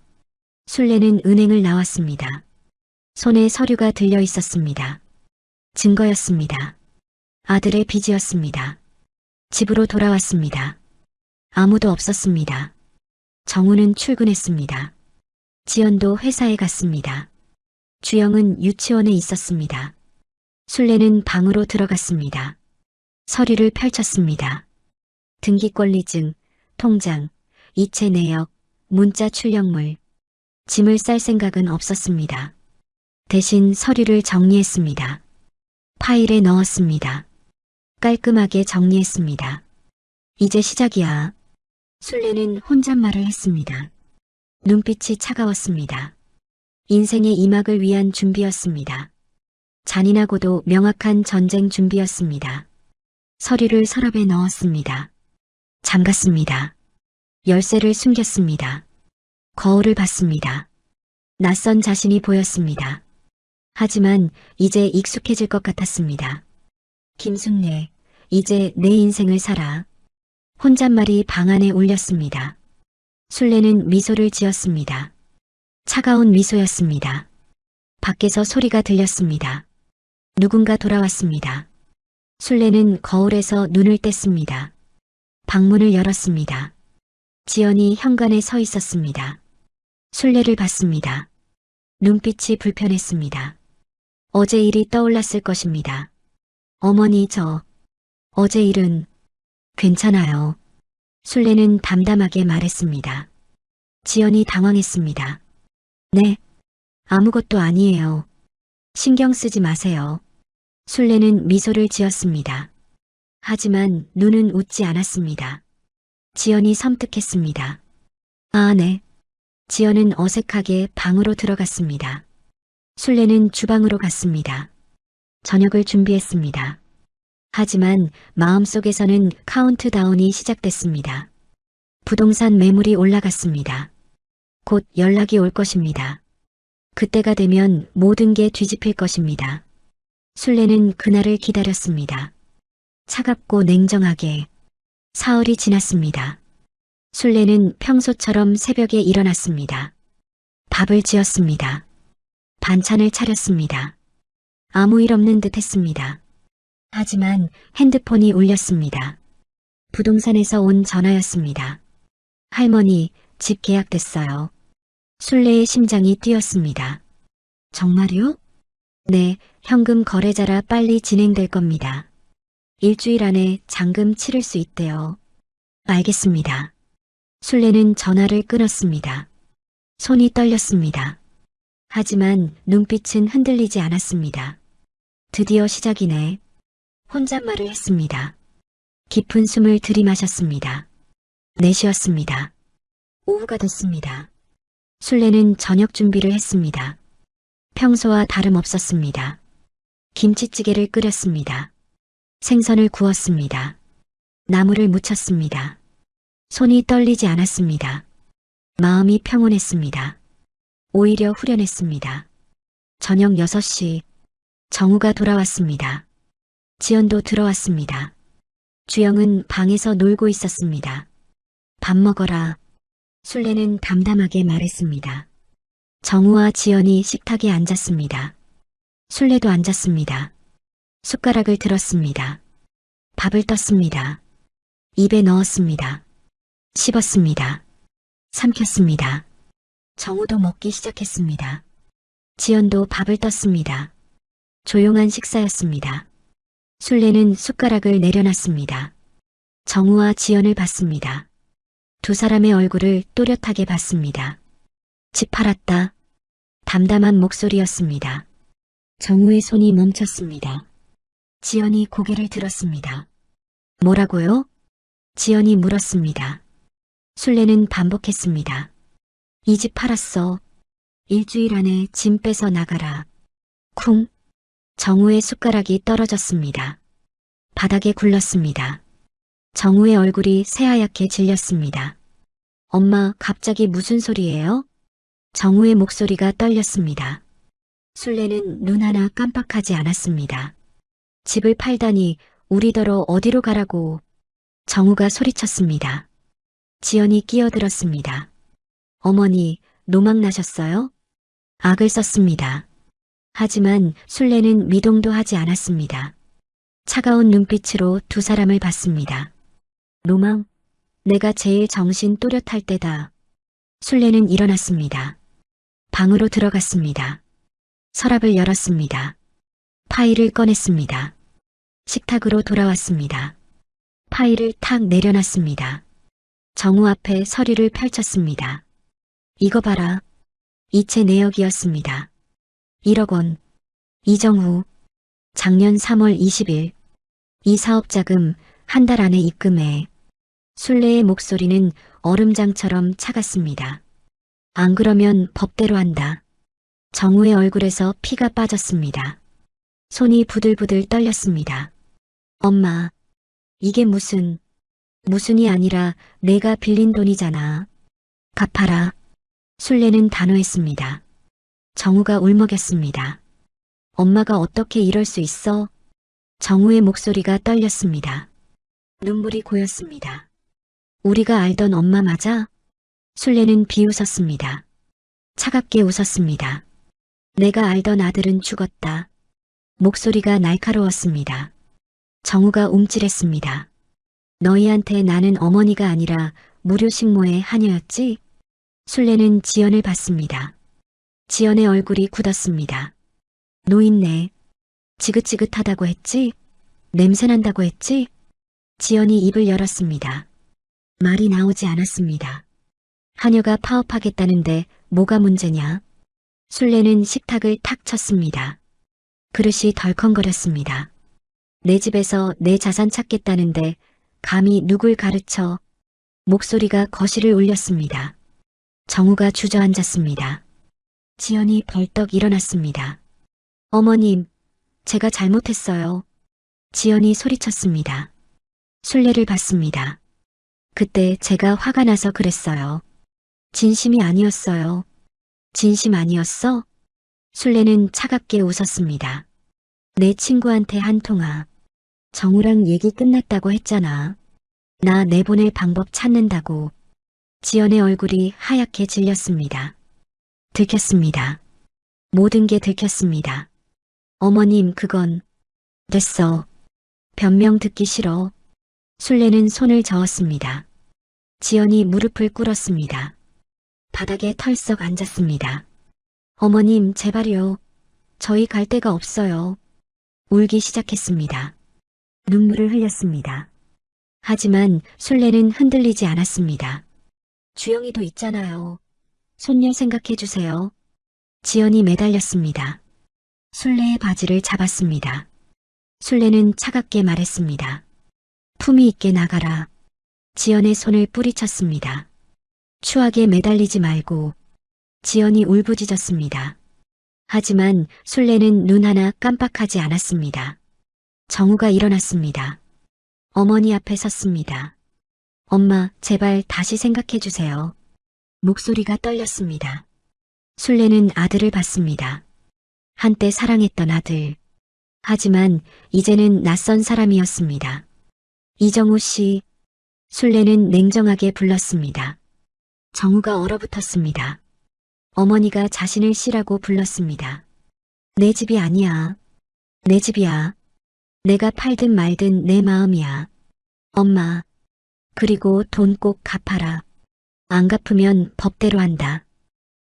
술래는 은행을 나왔습니다. 손에 서류가 들려 있었습니다. 증거였습니다. 아들의 빚이었습니다. 집으로 돌아왔습니다. 아무도 없었습니다. 정우는 출근했습니다. 지연도 회사에 갔습니다. 주영은 유치원에 있었습니다. 술래는 방으로 들어갔습니다. 서류를 펼쳤습니다. 등기권리증, 통장, 이체 내역, 문자 출력물. 짐을 쌀 생각은 없었습니다. 대신 서류를 정리했습니다. 파일에 넣었습니다. 깔끔하게 정리했습니다. 이제 시작이야. 술래는 혼잣말을 했습니다. 눈빛이 차가웠습니다. 인생의 이막을 위한 준비였습니다. 잔인하고도 명확한 전쟁 준비였습니다. 서류를 서랍에 넣었습니다. 잠갔습니다. 열쇠를 숨겼습니다. 거울을 봤습니다. 낯선 자신이 보였습니다. 하지만 이제 익숙해질 것 같았습니다. 김순례, 이제 내 인생을 살아. 혼잣말이 방 안에 울렸습니다. 술래는 미소를 지었습니다. 차가운 미소였습니다. 밖에서 소리가 들렸습니다. 누군가 돌아왔습니다. 술래는 거울에서 눈을 뗐습니다. 방문을 열었습니다. 지연이 현관에 서 있었습니다. 술래를 봤습니다. 눈빛이 불편했습니다. 어제 일이 떠올랐을 것입니다. 어머니, 어제 일은 괜찮아요. 술래는 담담하게 말했습니다. 지연이 당황했습니다. 네, 아무것도 아니에요. 신경 쓰지 마세요. 술래는 미소를 지었습니다. 하지만 눈은 웃지 않았습니다. 지연이 섬뜩했습니다. 아, 네. 지연은 어색하게 방으로 들어갔습니다. 술래는 주방으로 갔습니다. 저녁을 준비했습니다. 하지만 마음속에서는 카운트다운이 시작됐습니다. 부동산 매물이 올라갔습니다. 곧 연락이 올 것입니다. 그때가 되면 모든 게 뒤집힐 것입니다. 술래는 그날을 기다렸습니다. 차갑고 냉정하게. 사흘이 지났습니다. 술래는 평소처럼 새벽에 일어났습니다. 밥을 지었습니다. 반찬을 차렸습니다. 아무 일 없는 듯 했습니다. 하지만 핸드폰이 울렸습니다. 부동산에서 온 전화였습니다. 할머니, 집 계약됐어요. 술래의 심장이 뛰었습니다. 정말요? 네, 현금 거래자라 빨리 진행될 겁니다. 일주일 안에 잔금 치를 수 있대요. 알겠습니다. 술래는 전화를 끊었습니다. 손이 떨렸습니다. 하지만 눈빛은 흔들리지 않았습니다. 드디어 시작이네. 혼잣말을 했습니다. 깊은 숨을 들이마셨습니다. 내쉬었습니다. 오후가 됐습니다. 술래는 저녁 준비를 했습니다. 평소와 다름없었습니다. 김치찌개를 끓였습니다. 생선을 구웠습니다. 나물을 무쳤습니다. 손이 떨리지 않았습니다. 마음이 평온했습니다. 오히려 후련했습니다. 저녁 6시, 정우가 돌아왔습니다. 지연도 들어왔습니다. 주영은 방에서 놀고 있었습니다. 밥 먹어라. 술래는 담담하게 말했습니다. 정우와 지연이 식탁에 앉았습니다. 술래도 앉았습니다. 숟가락을 들었습니다. 밥을 떴습니다. 입에 넣었습니다. 씹었습니다. 삼켰습니다. 정우도 먹기 시작했습니다. 지연도 밥을 떴습니다. 조용한 식사였습니다. 술래는 숟가락을 내려놨습니다. 정우와 지연을 봤습니다. 두 사람의 얼굴을 또렷하게 봤습니다. 집 팔았다. 담담한 목소리였습니다. 정우의 손이 멈췄습니다. 지연이 고개를 들었습니다. 뭐라고요? 지연이 물었습니다. 술래는 반복했습니다. 이 집 팔았어. 일주일 안에 짐 빼서 나가라. 쿵. 정우의 숟가락이 떨어졌습니다. 바닥에 굴렀습니다. 정우의 얼굴이 새하얗게 질렸습니다. 엄마, 갑자기 무슨 소리예요? 정우의 목소리가 떨렸습니다. 술래는 눈 하나 깜빡하지 않았습니다. 집을 팔다니 우리더러 어디로 가라고. 정우가 소리쳤습니다. 지연이 끼어들었습니다. 어머니, 노망 나셨어요? 악을 썼습니다. 하지만 술래는 미동도 하지 않았습니다. 차가운 눈빛으로 두 사람을 봤습니다. 노망, 내가 제일 정신 또렷할 때다. 술래는 일어났습니다. 방으로 들어갔습니다. 서랍을 열었습니다. 파일을 꺼냈습니다. 식탁으로 돌아왔습니다. 파일을 탁 내려놨습니다. 정우 앞에 서류를 펼쳤습니다. 이거 봐라. 이체 내역이었습니다. 1억 원. 이정후. 작년 3월 20일. 이 사업자금 한 달 안에 입금해. 술래의 목소리는 얼음장처럼 차갔습니다. 안 그러면 법대로 한다. 정우의 얼굴에서 피가 빠졌습니다. 손이 부들부들 떨렸습니다. 엄마, 이게 무슨이 아니라 내가 빌린 돈이잖아. 갚아라. 술래는 단호했습니다. 정우가 울먹였습니다. 엄마가 어떻게 이럴 수 있어? 정우의 목소리가 떨렸습니다. 눈물이 고였습니다. 우리가 알던 엄마 맞아? 술래는 비웃었습니다. 차갑게 웃었습니다. 내가 알던 아들은 죽었다. 목소리가 날카로웠습니다. 정우가 움찔했습니다. 너희한테 나는 어머니가 아니라 무료식모의 하녀였지? 술래는 지연을 봤습니다. 지연의 얼굴이 굳었습니다. 노인네. 지긋지긋하다고 했지? 냄새난다고 했지? 지연이 입을 열었습니다. 말이 나오지 않았습니다. 하녀가 파업하겠다는데 뭐가 문제냐? 술래는 식탁을 탁 쳤습니다. 그릇이 덜컹거렸습니다. 내 집에서 내 자산 찾겠다는데 감히 누굴 가르쳐. 목소리가 거실을 울렸습니다. 정우가 주저앉았습니다. 지연이 벌떡 일어났습니다. 어머님, 제가 잘못했어요. 지연이 소리쳤습니다. 순례를 받습니다. 그때 제가 화가 나서 그랬어요. 진심이 아니었어요. 진심 아니었어? 순례는 차갑게 웃었습니다. 내 친구한테 한 통화. 정우랑 얘기 끝났다고 했잖아. 나 내보낼 방법 찾는다고. 지연의 얼굴이 하얗게 질렸습니다. 들켰습니다. 모든 게 들켰습니다. 어머님, 그건 됐어. 변명 듣기 싫어. 순례는 손을 저었습니다. 지연이 무릎을 꿇었습니다. 바닥에 털썩 앉았습니다. 어머님, 제발요. 저희 갈 데가 없어요. 울기 시작했습니다. 눈물을 흘렸습니다. 하지만 순례는 흔들리지 않았습니다. 주영이도 있잖아요. 손녀 생각해 주세요. 지연이 매달렸습니다. 순례의 바지를 잡았습니다. 순례는 차갑게 말했습니다. 품위 있게 나가라. 지연의 손을 뿌리쳤습니다. 추하게 매달리지 말고. 지연이 울부짖었습니다. 하지만 순례는 눈 하나 깜빡하지 않았습니다. 정우가 일어났습니다. 어머니 앞에 섰습니다. 엄마, 제발 다시 생각해 주세요. 목소리가 떨렸습니다. 순례는 아들을 봤습니다. 한때 사랑했던 아들. 하지만 이제는 낯선 사람이었습니다. 이정우 씨. 순례는 냉정하게 불렀습니다. 정우가 얼어붙었습니다. 어머니가 자신을 씨라고 불렀습니다. 내 집이 아니야. 내 집이야. 내가 팔든 말든 내 마음이야. 엄마. 그리고 돈 꼭 갚아라. 안 갚으면 법대로 한다.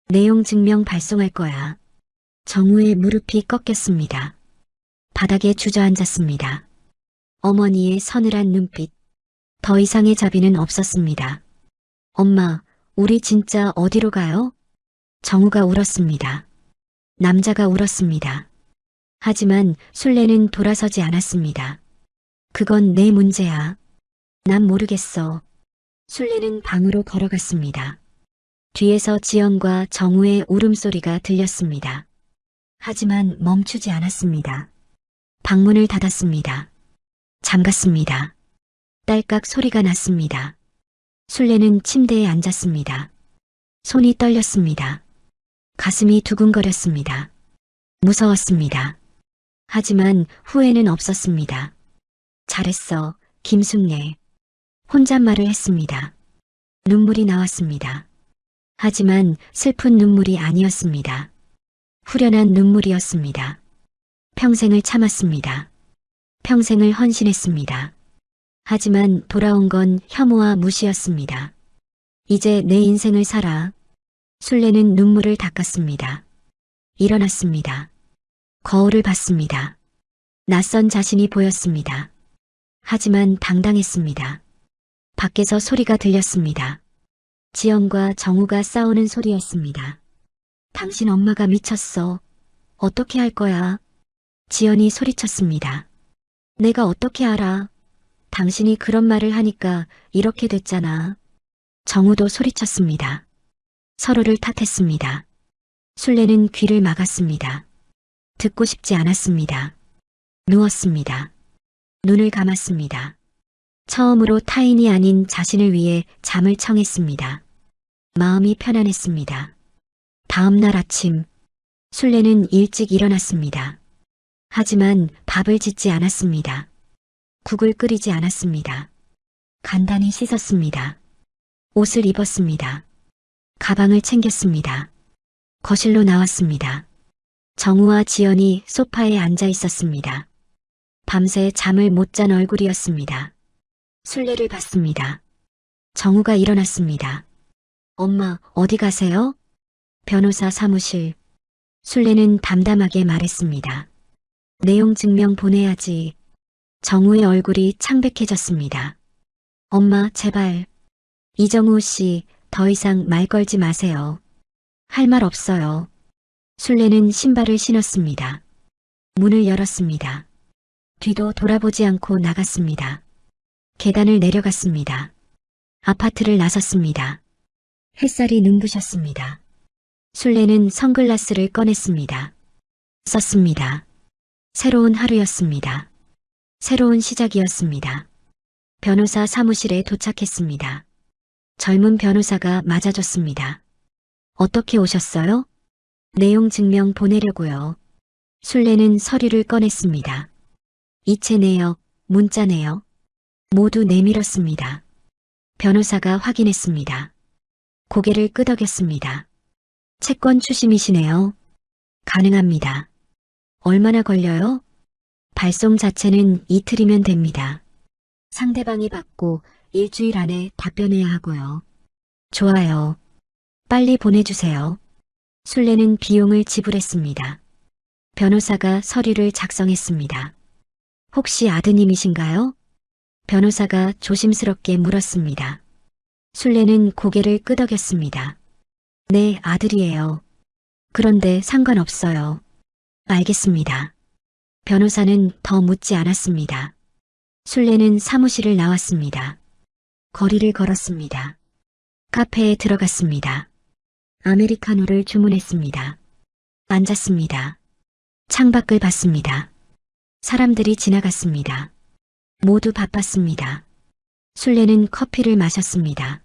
내용 증명 발송할 거야. 정우의 무릎이 꺾였습니다. 바닥에 주저앉았습니다. 어머니의 서늘한 눈빛. 더 이상의 자비는 없었습니다. 엄마, 우리 진짜 어디로 가요? 정우가 울었습니다. 남자가 울었습니다. 하지만 순례는 돌아서지 않았습니다. 그건 내 문제야. 난 모르겠어. 순례는 방으로 걸어갔습니다. 뒤에서 지연과 정우의 울음소리가 들렸습니다. 하지만 멈추지 않았습니다. 방문을 닫았습니다. 잠갔습니다. 딸깍 소리가 났습니다. 순례는 침대에 앉았습니다. 손이 떨렸습니다. 가슴이 두근거렸습니다. 무서웠습니다. 하지만 후회는 없었습니다. 잘했어, 김순례. 혼잣말을 했습니다. 눈물이 나왔습니다. 하지만 슬픈 눈물이 아니었습니다. 후련한 눈물이었습니다. 평생을 참았습니다. 평생을 헌신했습니다. 하지만 돌아온 건 혐오와 무시였습니다. 이제 내 인생을 살아. 순례는 눈물을 닦았습니다. 일어났습니다. 거울을 봤습니다. 낯선 자신이 보였습니다. 하지만 당당했습니다. 밖에서 소리가 들렸습니다. 지연과 정우가 싸우는 소리였습니다. 당신 엄마가 미쳤어. 어떻게 할 거야? 지연이 소리쳤습니다. 내가 어떻게 알아? 당신이 그런 말을 하니까 이렇게 됐잖아. 정우도 소리쳤습니다. 서로를 탓했습니다. 순례는 귀를 막았습니다. 듣고 싶지 않았습니다. 누웠습니다. 눈을 감았습니다. 처음으로 타인이 아닌 자신을 위해 잠을 청했습니다. 마음이 편안했습니다. 다음 날 아침, 순례는 일찍 일어났습니다. 하지만 밥을 짓지 않았습니다. 국을 끓이지 않았습니다. 간단히 씻었습니다. 옷을 입었습니다. 가방을 챙겼습니다. 거실로 나왔습니다. 정우와 지연이 소파에 앉아 있었습니다. 밤새 잠을 못 잔 얼굴이었습니다. 순례를 봤습니다. 정우가 일어났습니다. 엄마, 어디 가세요? 변호사 사무실. 순례는 담담하게 말했습니다. 내용 증명 보내야지. 정우의 얼굴이 창백해졌습니다. 엄마, 제발. 이정우 씨, 더 이상 말 걸지 마세요. 할 말 없어요. 순례는 신발을 신었습니다. 문을 열었습니다. 뒤도 돌아보지 않고 나갔습니다. 계단을 내려갔습니다. 아파트를 나섰습니다. 햇살이 눈부셨습니다. 술래는 선글라스를 꺼냈습니다. 썼습니다. 새로운 하루였습니다. 새로운 시작이었습니다. 변호사 사무실에 도착했습니다. 젊은 변호사가 맞아줬습니다. 어떻게 오셨어요? 내용 증명 보내려고요. 술래는 서류를 꺼냈습니다. 이체 내역, 문자 내역 모두 내밀었습니다. 변호사가 확인했습니다. 고개를 끄덕였습니다. 채권 추심이시네요. 가능합니다. 얼마나 걸려요? 발송 자체는 이틀이면 됩니다. 상대방이 받고 일주일 안에 답변해야 하고요. 좋아요. 빨리 보내주세요. 술래는 비용을 지불했습니다. 변호사가 서류를 작성했습니다. 혹시 아드님이신가요? 변호사가 조심스럽게 물었습니다. 술래는 고개를 끄덕였습니다. 네, 아들이에요. 그런데 상관없어요. 알겠습니다. 변호사는 더 묻지 않았습니다. 술래는 사무실을 나왔습니다. 거리를 걸었습니다. 카페에 들어갔습니다. 아메리카노를 주문했습니다. 앉았습니다. 창밖을 봤습니다. 사람들이 지나갔습니다. 모두 바빴습니다. 술래는 커피를 마셨습니다.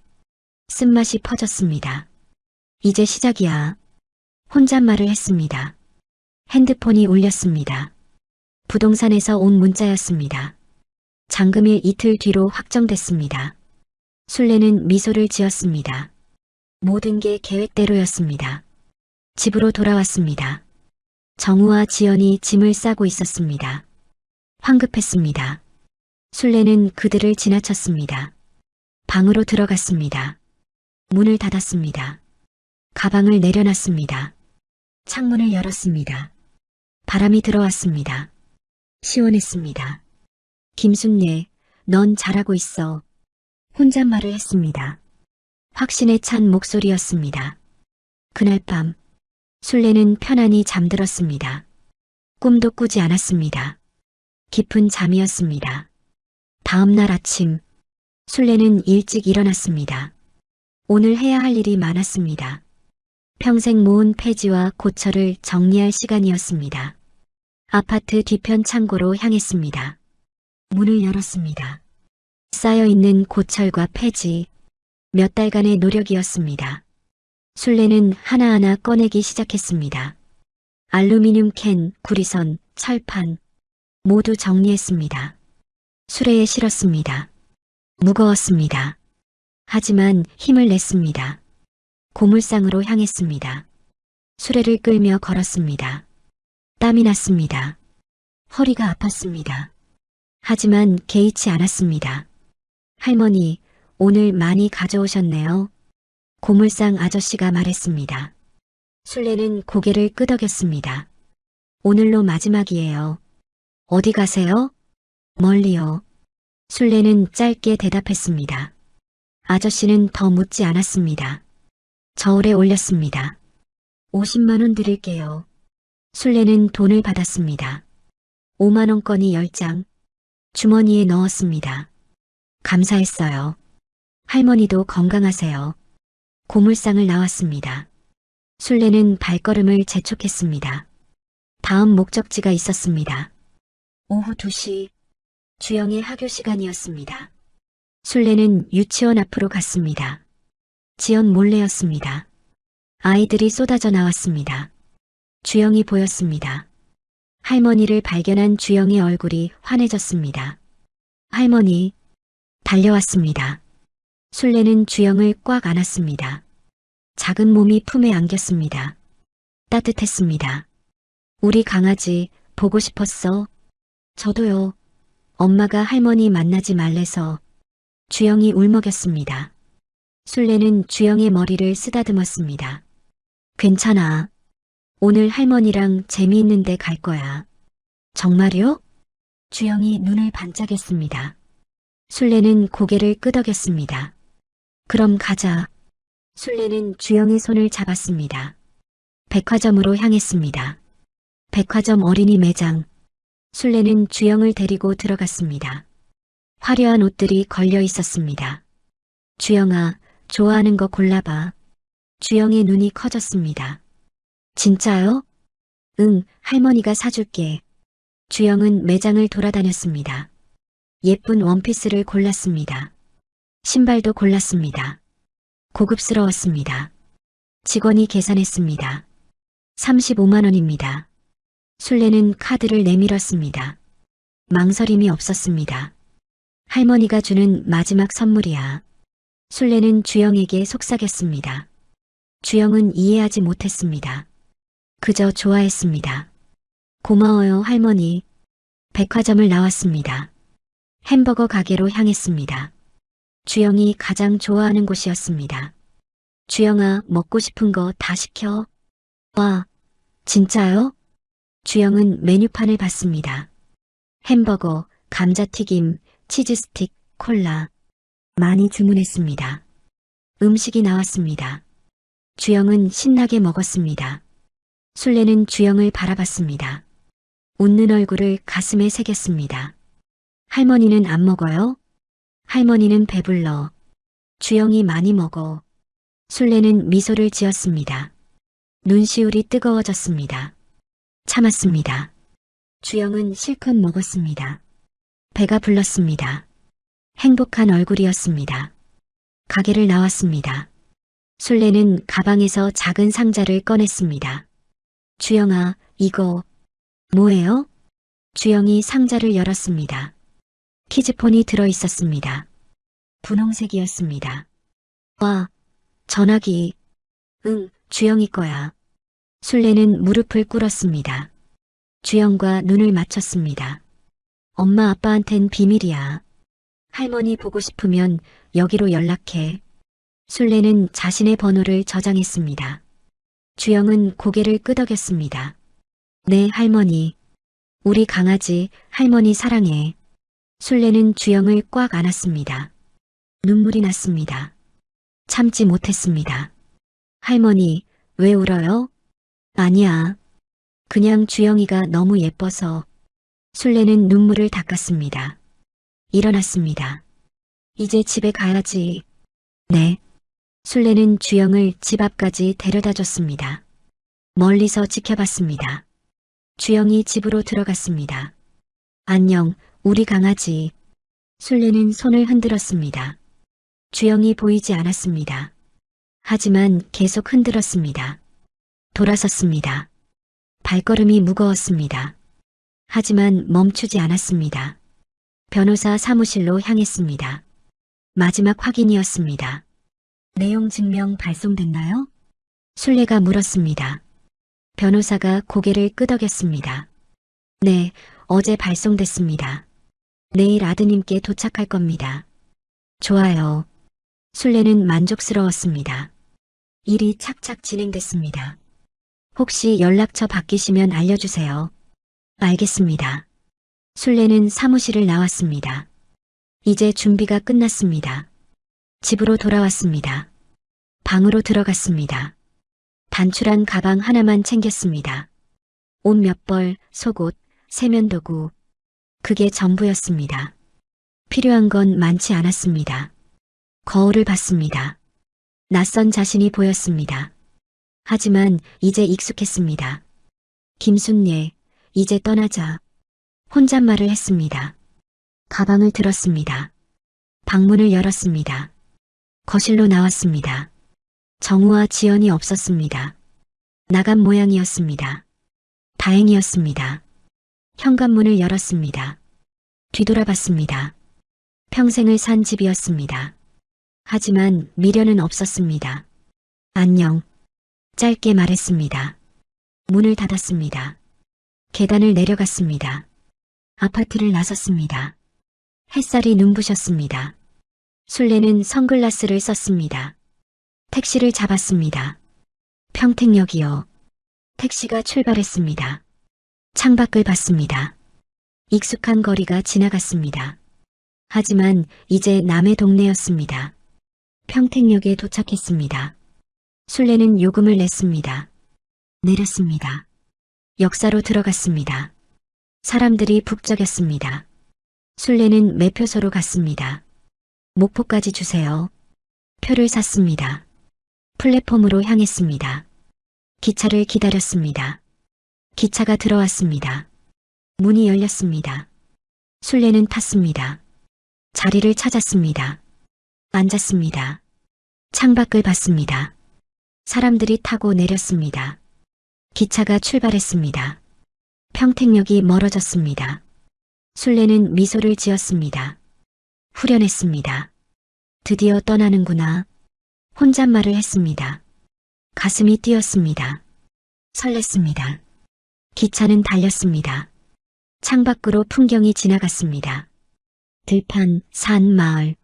쓴맛이 퍼졌습니다. 이제 시작이야. 혼잣말을 했습니다. 핸드폰이 울렸습니다. 부동산에서 온 문자였습니다. 잔금일 이틀 뒤로 확정됐습니다. 술래는 미소를 지었습니다. 모든 게 계획대로였습니다. 집으로 돌아왔습니다. 정우와 지연이 짐을 싸고 있었습니다. 황급했습니다. 술래는 그들을 지나쳤습니다. 방으로 들어갔습니다. 문을 닫았습니다. 가방을 내려놨습니다. 창문을 열었습니다. 바람이 들어왔습니다. 시원했습니다. 김순례, 넌 잘하고 있어. 혼잣말을 했습니다. 확신에 찬 목소리였습니다. 그날 밤, 술래는 편안히 잠들었습니다. 꿈도 꾸지 않았습니다. 깊은 잠이었습니다. 다음 날 아침, 술래는 일찍 일어났습니다. 오늘 해야 할 일이 많았습니다. 평생 모은 폐지와 고철을 정리할 시간이었습니다. 아파트 뒤편 창고로 향했습니다. 문을 열었습니다. 쌓여있는 고철과 폐지, 몇 달간의 노력이었습니다. 술래는 하나하나 꺼내기 시작했습니다. 알루미늄 캔, 구리선, 철판 모두 정리했습니다. 수레에 실었습니다. 무거웠습니다. 하지만 힘을 냈습니다. 고물상으로 향했습니다. 수레를 끌며 걸었습니다. 땀이 났습니다. 허리가 아팠습니다. 하지만 개의치 않았습니다. 할머니, 오늘 많이 가져오셨네요. 고물상 아저씨가 말했습니다. 술래는 고개를 끄덕였습니다. 오늘로 마지막이에요. 어디 가세요? 멀리요. 술래는 짧게 대답했습니다. 아저씨는 더 묻지 않았습니다. 저울에 올렸습니다. 50만 원 드릴게요. 술래는 돈을 받았습니다. 5만 원권이 10장. 주머니에 넣었습니다. 감사했어요. 할머니도 건강하세요. 고물상을 나왔습니다. 술래는 발걸음을 재촉했습니다. 다음 목적지가 있었습니다. 오후 2시, 주영의 하교 시간이었습니다. 술래는 유치원 앞으로 갔습니다. 지연 몰래였습니다. 아이들이 쏟아져 나왔습니다. 주영이 보였습니다. 할머니를 발견한 주영의 얼굴이 환해졌습니다. 할머니, 달려왔습니다. 술래는 주영을 꽉 안았습니다. 작은 몸이 품에 안겼습니다. 따뜻했습니다. 우리 강아지 보고 싶었어? 저도요. 엄마가 할머니 만나지 말래서. 주영이 울먹였습니다. 술래는 주영의 머리를 쓰다듬었습니다. 괜찮아. 오늘 할머니랑 재미있는 데 갈 거야. 정말요? 주영이 눈을 반짝였습니다. 술래는 고개를 끄덕였습니다. 그럼 가자. 술래는 주영의 손을 잡았습니다. 백화점으로 향했습니다. 백화점 어린이 매장. 술래는 주영을 데리고 들어갔습니다. 화려한 옷들이 걸려 있었습니다. 주영아, 좋아하는 거 골라봐. 주영의 눈이 커졌습니다. 진짜요? 응, 할머니가 사줄게. 주영은 매장을 돌아다녔습니다. 예쁜 원피스를 골랐습니다. 신발도 골랐습니다. 고급스러웠습니다. 직원이 계산했습니다. 35만 원입니다. 술래는 카드를 내밀었습니다. 망설임이 없었습니다. 할머니가 주는 마지막 선물이야. 술래는 주영에게 속삭였습니다. 주영은 이해하지 못했습니다. 그저 좋아했습니다. 고마워요, 할머니. 백화점을 나왔습니다. 햄버거 가게로 향했습니다. 주영이 가장 좋아하는 곳이었습니다. 주영아, 먹고 싶은 거 다 시켜. 와, 진짜요? 주영은 메뉴판을 봤습니다. 햄버거, 감자튀김, 치즈스틱, 콜라. 많이 주문했습니다. 음식이 나왔습니다. 주영은 신나게 먹었습니다. 술래는 주영을 바라봤습니다. 웃는 얼굴을 가슴에 새겼습니다. 할머니는 안 먹어요? 할머니는 배불러. 주영이 많이 먹어. 술래는 미소를 지었습니다. 눈시울이 뜨거워졌습니다. 참았습니다. 주영은 실컷 먹었습니다. 배가 불렀습니다. 행복한 얼굴이었습니다. 가게를 나왔습니다. 술래는 가방에서 작은 상자를 꺼냈습니다. 주영아, 이거 뭐예요? 주영이 상자를 열었습니다. 키즈폰이 들어 있었습니다. 분홍색이었습니다. 와, 전화기. 응, 주영이 거야. 술래는 무릎을 꿇었습니다. 주영과 눈을 맞췄습니다. 엄마 아빠한텐 비밀이야. 할머니 보고 싶으면 여기로 연락해. 술래는 자신의 번호를 저장했습니다. 주영은 고개를 끄덕였습니다. 네, 할머니. 우리 강아지, 할머니 사랑해. 술래는 주영을 꽉 안았습니다. 눈물이 났습니다. 참지 못했습니다. 할머니, 왜 울어요? 아니야. 그냥 주영이가 너무 예뻐서. 술래는 눈물을 닦았습니다. 일어났습니다. 이제 집에 가야지. 네. 술래는 주영을 집 앞까지 데려다 줬습니다. 멀리서 지켜봤습니다. 주영이 집으로 들어갔습니다. 안녕, 우리 강아지. 술래는 손을 흔들었습니다. 주영이 보이지 않았습니다. 하지만 계속 흔들었습니다. 돌아섰습니다. 발걸음이 무거웠습니다. 하지만 멈추지 않았습니다. 변호사 사무실로 향했습니다. 마지막 확인이었습니다. 내용 증명 발송됐나요? 술래가 물었습니다. 변호사가 고개를 끄덕였습니다. 네, 어제 발송됐습니다. 내일 아드님께 도착할 겁니다. 좋아요. 술래는 만족스러웠습니다. 일이 착착 진행됐습니다. 혹시 연락처 바뀌시면 알려주세요. 알겠습니다. 술래는 사무실을 나왔습니다. 이제 준비가 끝났습니다. 집으로 돌아왔습니다. 방으로 들어갔습니다. 단출한 가방 하나만 챙겼습니다. 옷 몇 벌, 속옷, 세면도구. 그게 전부였습니다. 필요한 건 많지 않았습니다. 거울을 봤습니다. 낯선 자신이 보였습니다. 하지만 이제 익숙했습니다. 김순례, 이제 떠나자. 혼잣말을 했습니다. 가방을 들었습니다. 방문을 열었습니다. 거실로 나왔습니다. 정우와 지연이 없었습니다. 나간 모양이었습니다. 다행이었습니다. 현관문을 열었습니다. 뒤돌아봤습니다. 평생을 산 집이었습니다. 하지만 미련은 없었습니다. 안녕. 짧게 말했습니다. 문을 닫았습니다. 계단을 내려갔습니다. 아파트를 나섰습니다. 햇살이 눈부셨습니다. 술래는 선글라스를 썼습니다. 택시를 잡았습니다. 평택역이요. 택시가 출발했습니다. 창밖을 봤습니다. 익숙한 거리가 지나갔습니다. 하지만 이제 남의 동네였습니다. 평택역에 도착했습니다. 술래는 요금을 냈습니다. 내렸습니다. 역사로 들어갔습니다. 사람들이 북적였습니다. 순례는 매표소로 갔습니다. 목포까지 주세요. 표를 샀습니다. 플랫폼으로 향했습니다. 기차를 기다렸습니다. 기차가 들어왔습니다. 문이 열렸습니다. 순례는 탔습니다. 자리를 찾았습니다. 앉았습니다. 창밖을 봤습니다. 사람들이 타고 내렸습니다. 기차가 출발했습니다. 평택역이 멀어졌습니다. 순례는 미소를 지었습니다. 후련했습니다. 드디어 떠나는구나. 혼잣말을 했습니다. 가슴이 뛰었습니다. 설렜습니다. 기차는 달렸습니다. 창밖으로 풍경이 지나갔습니다. 들판, 산, 마을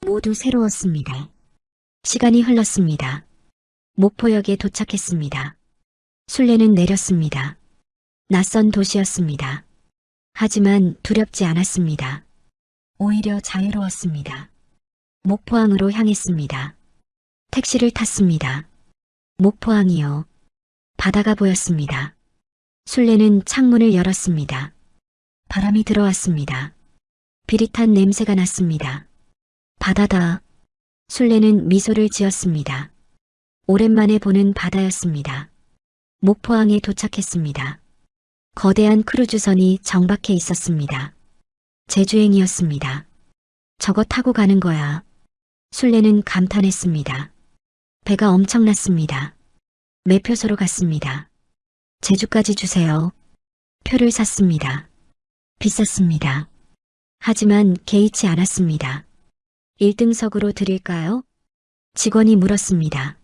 모두 새로웠습니다. 시간이 흘렀습니다. 목포역에 도착했습니다. 순례는 내렸습니다. 낯선 도시였습니다. 하지만 두렵지 않았습니다. 오히려 자유로웠습니다. 목포항으로 향했습니다. 택시를 탔습니다. 목포항이요. 바다가 보였습니다. 순례는 창문을 열었습니다. 바람이 들어왔습니다. 비릿한 냄새가 났습니다. 바다다. 순례는 미소를 지었습니다. 오랜만에 보는 바다였습니다. 목포항에 도착했습니다. 거대한 크루즈선이 정박해 있었습니다. 제주행이었습니다. 저거 타고 가는 거야. 순례는 감탄했습니다. 배가 엄청났습니다. 매표소로 갔습니다. 제주까지 주세요. 표를 샀습니다. 비쌌습니다. 하지만 개의치 않았습니다. 1등석으로 드릴까요? 직원이 물었습니다.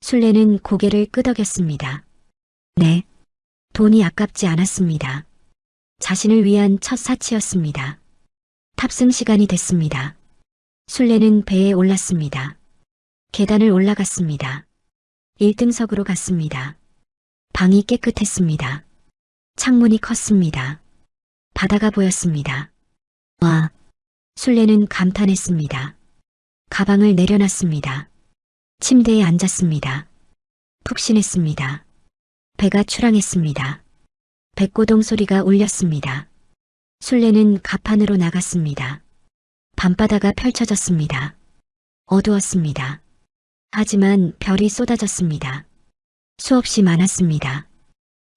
순례는 고개를 끄덕였습니다. 네. 돈이 아깝지 않았습니다. 자신을 위한 첫 사치였습니다. 탑승 시간이 됐습니다. 순례는 배에 올랐습니다. 계단을 올라갔습니다. 1등석으로 갔습니다. 방이 깨끗했습니다. 창문이 컸습니다. 바다가 보였습니다. 와! 순례는 감탄했습니다. 가방을 내려놨습니다. 침대에 앉았습니다. 푹신했습니다. 배가 출항했습니다. 백고동 소리가 울렸습니다. 순례는 갑판으로 나갔습니다. 밤바다가 펼쳐졌습니다. 어두웠습니다. 하지만 별이 쏟아졌습니다. 수없이 많았습니다.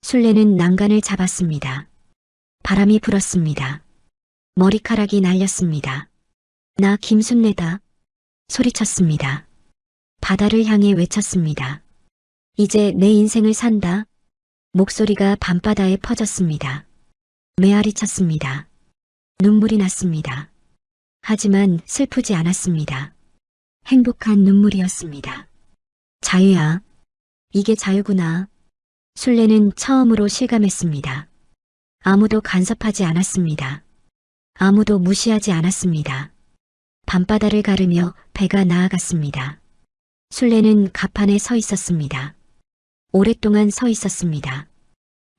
순례는 난간을 잡았습니다. 바람이 불었습니다. 머리카락이 날렸습니다. 나 김순례다. 소리쳤습니다. 바다를 향해 외쳤습니다. 이제 내 인생을 산다. 목소리가 밤바다에 퍼졌습니다. 메아리 쳤습니다. 눈물이 났습니다. 하지만 슬프지 않았습니다. 행복한 눈물이었습니다. 자유야. 이게 자유구나. 순례는 처음으로 실감했습니다. 아무도 간섭하지 않았습니다. 아무도 무시하지 않았습니다. 밤바다를 가르며 배가 나아갔습니다. 순례는 갑판에 서 있었습니다. 오랫동안 서 있었습니다.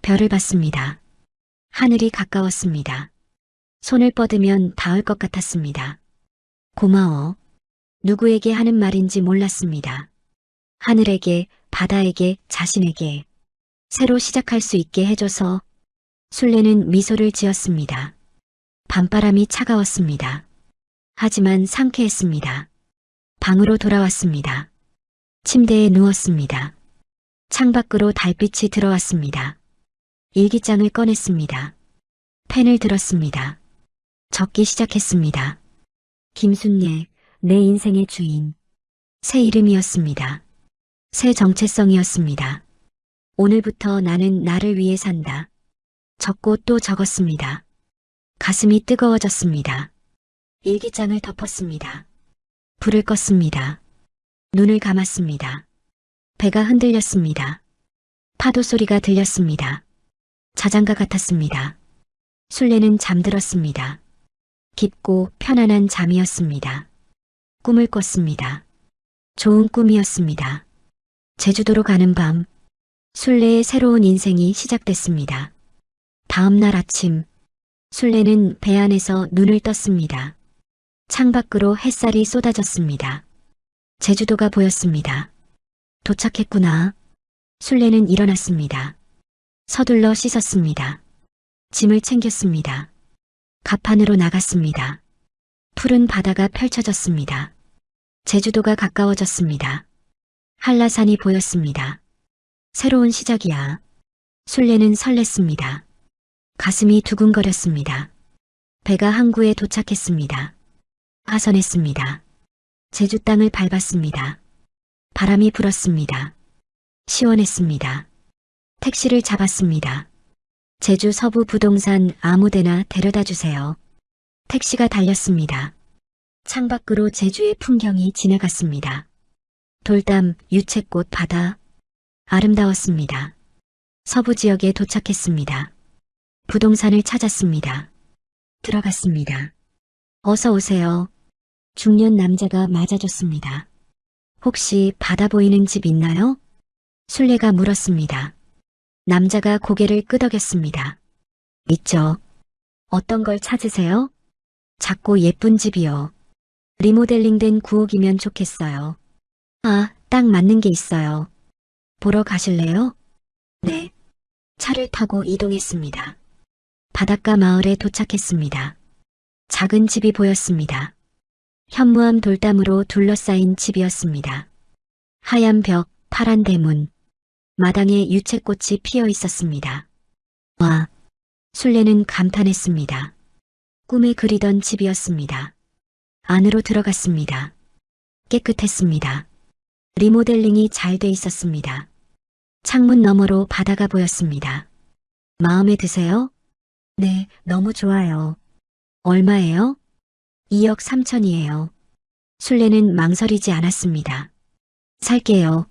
별을 봤습니다. 하늘이 가까웠습니다. 손을 뻗으면 닿을 것 같았습니다. 고마워. 누구에게 하는 말인지 몰랐습니다. 하늘에게, 바다에게, 자신에게. 새로 시작할 수 있게 해줘서. 순례는 미소를 지었습니다. 밤바람이 차가웠습니다. 하지만 상쾌했습니다. 방으로 돌아왔습니다. 침대에 누웠습니다. 창밖으로 달빛이 들어왔습니다. 일기장을 꺼냈습니다. 펜을 들었습니다. 적기 시작했습니다. 김순례, 내 인생의 주인. 새 이름이었습니다. 새 정체성이었습니다. 오늘부터 나는 나를 위해 산다. 적고 또 적었습니다. 가슴이 뜨거워졌습니다. 일기장을 덮었습니다. 불을 껐습니다. 눈을 감았습니다. 배가 흔들렸습니다. 파도 소리가 들렸습니다. 자장가 같았습니다. 순례는 잠들었습니다. 깊고 편안한 잠이었습니다. 꿈을 꿨습니다. 좋은 꿈이었습니다. 제주도로 가는 밤, 순례의 새로운 인생이 시작됐습니다. 다음 날 아침, 순례는 배 안에서 눈을 떴습니다. 창밖으로 햇살이 쏟아졌습니다. 제주도가 보였습니다. 도착했구나. 순례는 일어났습니다. 서둘러 씻었습니다. 짐을 챙겼습니다. 갑판으로 나갔습니다. 푸른 바다가 펼쳐졌습니다. 제주도가 가까워졌습니다. 한라산이 보였습니다. 새로운 시작이야. 술래는 설렜습니다. 가슴이 두근거렸습니다. 배가 항구에 도착했습니다. 하선했습니다. 제주 땅을 밟았습니다. 바람이 불었습니다. 시원했습니다. 택시를 잡았습니다. 제주 서부 부동산 아무데나 데려다 주세요. 택시가 달렸습니다. 창밖으로 제주의 풍경이 지나갔습니다. 돌담, 유채꽃, 바다. 아름다웠습니다. 서부 지역에 도착했습니다. 부동산을 찾았습니다. 들어갔습니다. 어서 오세요. 중년 남자가 맞아줬습니다. 혹시 바다 보이는 집 있나요? 술래가 물었습니다. 남자가 고개를 끄덕였습니다. 있죠. 어떤 걸 찾으세요? 작고 예쁜 집이요. 리모델링된 구옥이면 좋겠어요. 아, 딱 맞는 게 있어요. 보러 가실래요? 네. 차를 타고 이동했습니다. 바닷가 마을에 도착했습니다. 작은 집이 보였습니다. 현무암 돌담으로 둘러싸인 집이었습니다. 하얀 벽, 파란 대문, 마당에 유채꽃이 피어 있었습니다. 와, 술래는 감탄했습니다. 꿈에 그리던 집이었습니다. 안으로 들어갔습니다. 깨끗했습니다. 리모델링이 잘 돼 있었습니다. 창문 너머로 바다가 보였습니다. 마음에 드세요? 네, 너무 좋아요. 얼마예요? 2억 3천이에요. 술래는 망설이지 않았습니다. 살게요.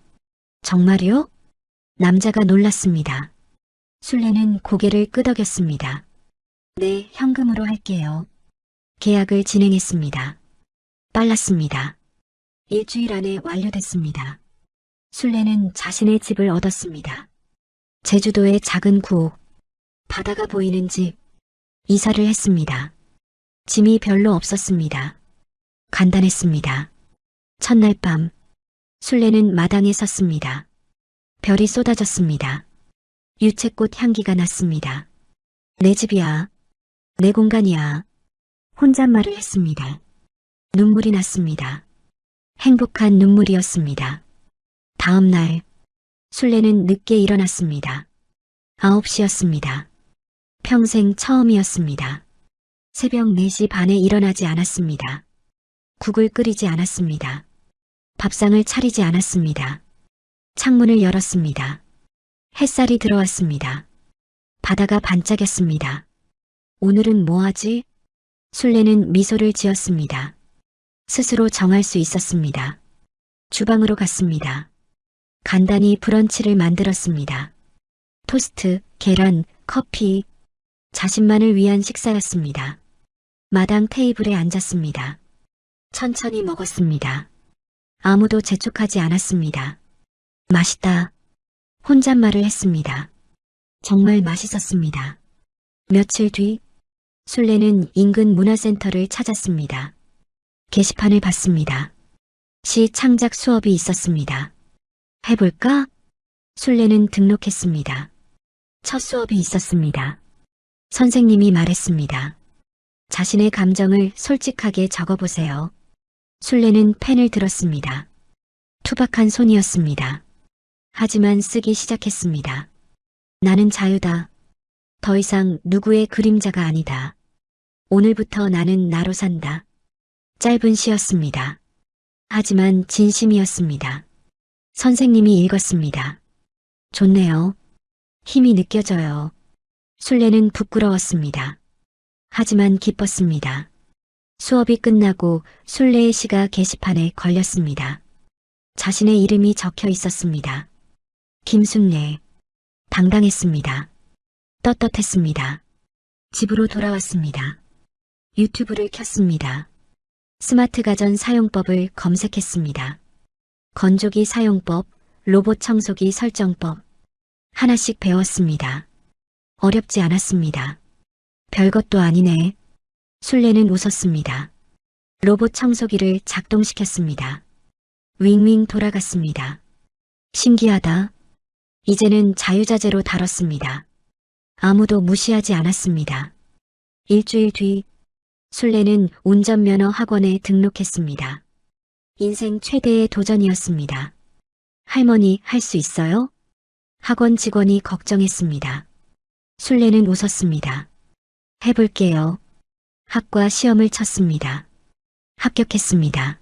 정말요? 남자가 놀랐습니다. 술래는 고개를 끄덕였습니다. 네, 현금으로 할게요. 계약을 진행했습니다. 빨랐습니다. 일주일 안에 완료됐습니다. 술래는 자신의 집을 얻었습니다. 제주도의 작은 구옥, 바다가 보이는 집, 이사를 했습니다. 짐이 별로 없었습니다. 간단했습니다. 첫날 밤, 술래는 마당에 섰습니다. 별이 쏟아졌습니다. 유채꽃 향기가 났습니다. 내 집이야. 내 공간이야. 혼잣말을 했습니다. 눈물이 났습니다. 행복한 눈물이었습니다. 다음 날, 술래는 늦게 일어났습니다. 9시였습니다. 평생 처음이었습니다. 새벽 4시 반에 일어나지 않았습니다. 국을 끓이지 않았습니다. 밥상을 차리지 않았습니다. 창문을 열었습니다. 햇살이 들어왔습니다. 바다가 반짝였습니다. 오늘은 뭐 하지? 술래는 미소를 지었습니다. 스스로 정할 수 있었습니다. 주방으로 갔습니다. 간단히 브런치를 만들었습니다. 토스트, 계란, 커피, 자신만을 위한 식사였습니다. 마당 테이블에 앉았습니다. 천천히 먹었습니다. 아무도 재촉하지 않았습니다. 맛있다. 혼잣말을 했습니다. 정말 맛있었습니다. 며칠 뒤, 술래는 인근 문화센터를 찾았습니다. 게시판을 봤습니다. 시 창작 수업이 있었습니다. 해볼까? 술래는 등록했습니다. 첫 수업이 있었습니다. 선생님이 말했습니다. 자신의 감정을 솔직하게 적어보세요. 술래는 펜을 들었습니다. 투박한 손이었습니다. 하지만 쓰기 시작했습니다. 나는 자유다. 더 이상 누구의 그림자가 아니다. 오늘부터 나는 나로 산다. 짧은 시였습니다. 하지만 진심이었습니다. 선생님이 읽었습니다. 좋네요. 힘이 느껴져요. 술래는 부끄러웠습니다. 하지만 기뻤습니다. 수업이 끝나고 술래의 시가 게시판에 걸렸습니다. 자신의 이름이 적혀 있었습니다. 김순례. 당당했습니다. 떳떳했습니다. 집으로 돌아왔습니다. 유튜브를 켰습니다. 스마트 가전 사용법을 검색했습니다. 건조기 사용법, 로봇 청소기 설정법. 하나씩 배웠습니다. 어렵지 않았습니다. 별것도 아니네. 술래는 웃었습니다. 로봇 청소기를 작동시켰습니다. 윙윙 돌아갔습니다. 신기하다. 이제는 자유자재로 다뤘습니다. 아무도 무시하지 않았습니다. 일주일 뒤 술래는 운전면허 학원에 등록했습니다. 인생 최대의 도전이었습니다. 할머니, 할 수 있어요? 학원 직원이 걱정했습니다. 술래는 웃었습니다. 해볼게요. 학과 시험을 쳤습니다. 합격했습니다.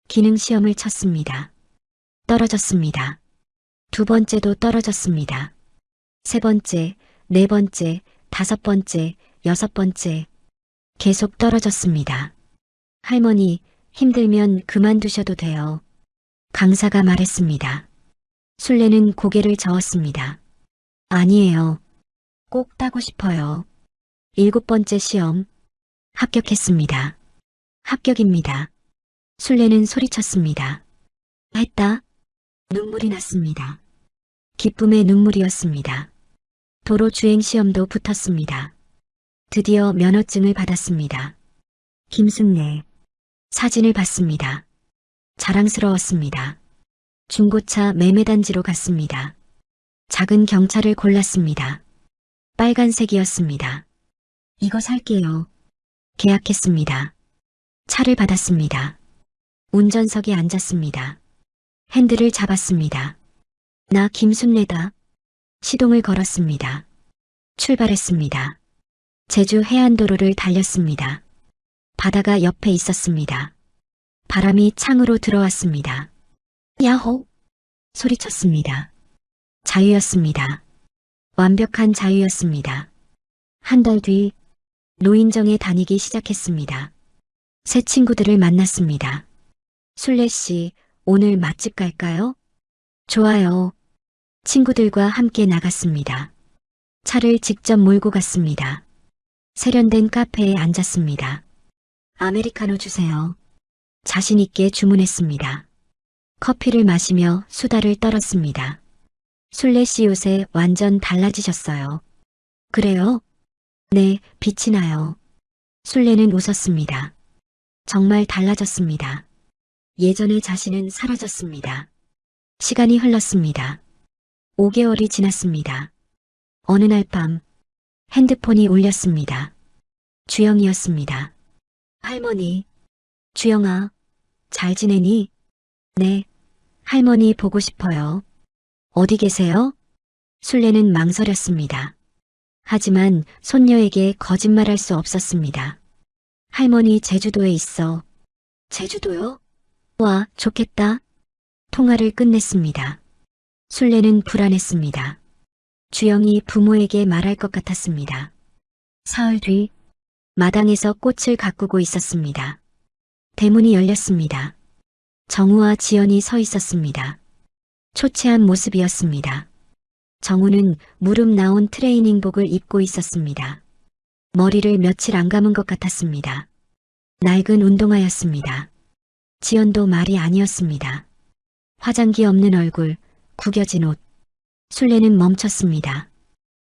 기능 시험을 쳤습니다. 떨어졌습니다. 두 번째도 떨어졌습니다. 세 번째, 네 번째, 다섯 번째, 여섯 번째. 계속 떨어졌습니다. 할머니, 힘들면 그만두셔도 돼요. 강사가 말했습니다. 술래는 고개를 저었습니다. 아니에요. 꼭 따고 싶어요. 일곱 번째 시험. 합격했습니다. 합격입니다. 술래는 소리쳤습니다. 했다. 눈물이 났습니다. 기쁨의 눈물이었습니다. 도로 주행 시험도 붙었습니다. 드디어 면허증을 받았습니다. 김순례. 사진을 봤습니다. 자랑스러웠습니다. 중고차 매매단지로 갔습니다. 작은 경차를 골랐습니다. 빨간색이었습니다. 이거 살게요. 계약했습니다. 차를 받았습니다. 운전석에 앉았습니다. 핸들을 잡았습니다. 나 김순례다. 시동을 걸었습니다. 출발했습니다. 제주 해안도로를 달렸습니다. 바다가 옆에 있었습니다. 바람이 창으로 들어왔습니다. 야호! 소리쳤습니다. 자유였습니다. 완벽한 자유였습니다. 한 달 뒤 노인정에 다니기 시작했습니다. 새 친구들을 만났습니다. 술래 씨, 오늘 맛집 갈까요? 좋아요. 친구들과 함께 나갔습니다. 차를 직접 몰고 갔습니다. 세련된 카페에 앉았습니다. 아메리카노 주세요. 자신 있게 주문했습니다. 커피를 마시며 수다를 떨었습니다. 술래 씨 요새 완전 달라지셨어요. 그래요? 네, 빛이 나요. 술래는 웃었습니다. 정말 달라졌습니다. 예전의 자신은 사라졌습니다. 시간이 흘렀습니다. 5개월이 지났습니다. 어느 날 밤 핸드폰이 울렸습니다. 주영이었습니다. 할머니, 주영아, 잘 지내니? 네, 할머니 보고 싶어요. 어디 계세요? 술래는 망설였습니다. 하지만 손녀에게 거짓말할 수 없었습니다. 할머니 제주도에 있어. 제주도요? 와, 좋겠다. 통화를 끝냈습니다. 술래는 불안했습니다. 주영이 부모에게 말할 것 같았습니다. 사흘 뒤 마당에서 꽃을 가꾸고 있었습니다. 대문이 열렸습니다. 정우와 지연이 서 있었습니다. 초췌한 모습이었습니다. 정우는 무릎 나온 트레이닝복을 입고 있었습니다. 머리를 며칠 안 감은 것 같았습니다. 낡은 운동화였습니다. 지연도 말이 아니었습니다. 화장기 없는 얼굴, 구겨진 옷. 술래는 멈췄습니다.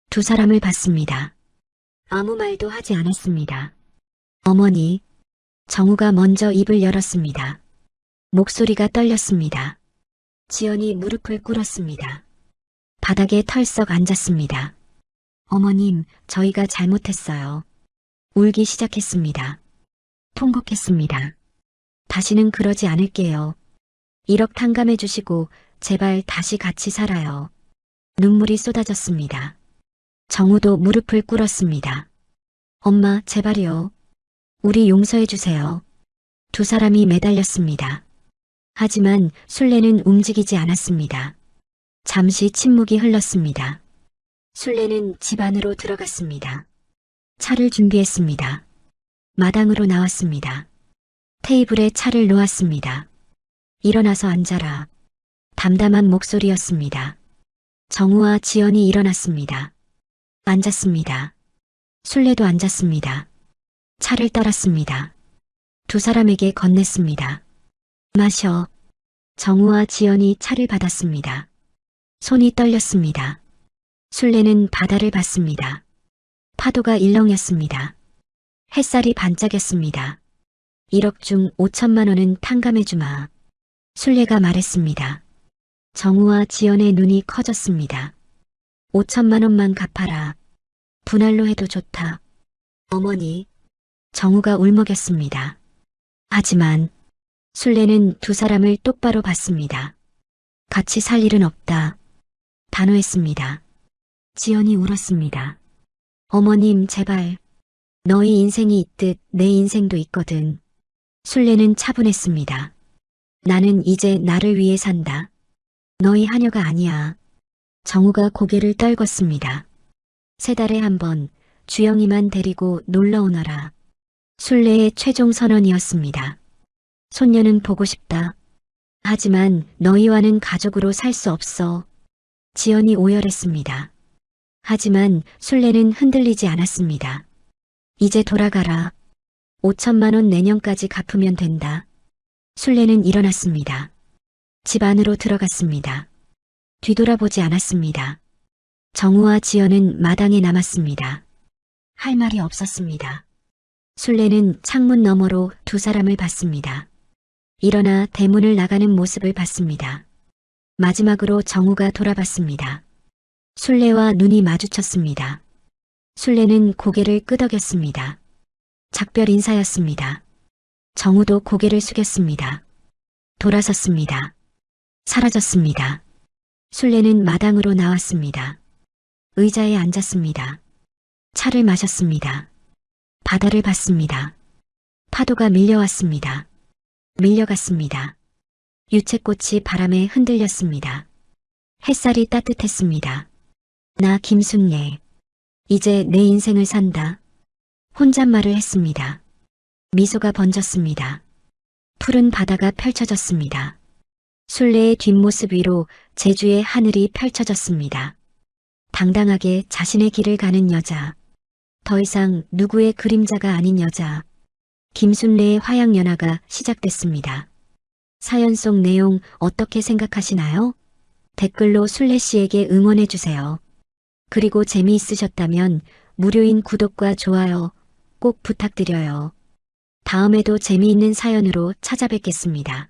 두 사람을 봤습니다. 아무 말도 하지 않았습니다. 어머니, 정우가 먼저 입을 열었습니다. 목소리가 떨렸습니다. 지연이 무릎을 꿇었습니다. 바닥에 털썩 앉았습니다. 어머님, 저희가 잘못했어요. 울기 시작했습니다. 통곡했습니다. 다시는 그러지 않을게요. 1억 탕감해 주시고 제발 다시 같이 살아요. 눈물이 쏟아졌습니다. 정우도 무릎을 꿇었습니다. 엄마, 제발요. 우리 용서해 주세요. 두 사람이 매달렸습니다. 하지만 술래는 움직이지 않았습니다. 잠시 침묵이 흘렀습니다. 술래는 집 안으로 들어갔습니다. 차를 준비했습니다. 마당으로 나왔습니다. 테이블에 차를 놓았습니다. 일어나서 앉아라. 담담한 목소리였습니다. 정우와 지연이 일어났습니다. 앉았습니다. 술래도 앉았습니다. 차를 따랐습니다. 두 사람에게 건넸습니다. 마셔. 정우와 지연이 차를 받았습니다. 손이 떨렸습니다. 술래는 바다를 봤습니다. 파도가 일렁였습니다. 햇살이 반짝였습니다. 1억 중 5천만 원은 탕감해주마. 술래가 말했습니다. 정우와 지연의 눈이 커졌습니다. 5천만 원만 갚아라. 분할로 해도 좋다. 어머니, 정우가 울먹였습니다. 하지만 술래는 두 사람을 똑바로 봤습니다. 같이 살 일은 없다. 단호했습니다. 지연이 울었습니다. 어머님, 제발. 너희 인생이 있듯 내 인생도 있거든. 술래는 차분했습니다. 나는 이제 나를 위해 산다. 너희 하녀가 아니야. 정우가 고개를 떨궜습니다. 3달에 한 번 주영이만 데리고 놀러 오너라. 술래의 최종 선언이었습니다. 손녀는 보고 싶다. 하지만 너희와는 가족으로 살 수 없어. 지연이 오열했습니다. 하지만 술래는 흔들리지 않았습니다. 이제 돌아가라. 5천만 원 내년까지 갚으면 된다. 술래는 일어났습니다. 집 안으로 들어갔습니다. 뒤돌아보지 않았습니다. 정우와 지연은 마당에 남았습니다. 할 말이 없었습니다. 술래는 창문 너머로 두 사람을 봤습니다. 일어나 대문을 나가는 모습을 봤습니다. 마지막으로 정우가 돌아봤습니다. 술래와 눈이 마주쳤습니다. 술래는 고개를 끄덕였습니다. 작별 인사였습니다. 정우도 고개를 숙였습니다. 돌아섰습니다. 사라졌습니다. 술래는 마당으로 나왔습니다. 의자에 앉았습니다. 차를 마셨습니다. 바다를 봤습니다. 파도가 밀려왔습니다. 밀려갔습니다. 유채꽃이 바람에 흔들렸습니다. 햇살이 따뜻했습니다. 나 김순례. 이제 내 인생을 산다. 혼잣말을 했습니다. 미소가 번졌습니다. 푸른 바다가 펼쳐졌습니다. 술래의 뒷모습 위로 제주의 하늘이 펼쳐졌습니다. 당당하게 자신의 길을 가는 여자. 더 이상 누구의 그림자가 아닌 여자. 김순례의 화양연화가 시작됐습니다. 사연 속 내용 어떻게 생각하시나요? 댓글로 술래 씨에게 응원해주세요. 그리고 재미있으셨다면 무료인 구독과 좋아요 꼭 부탁드려요. 다음에도 재미있는 사연으로 찾아뵙겠습니다.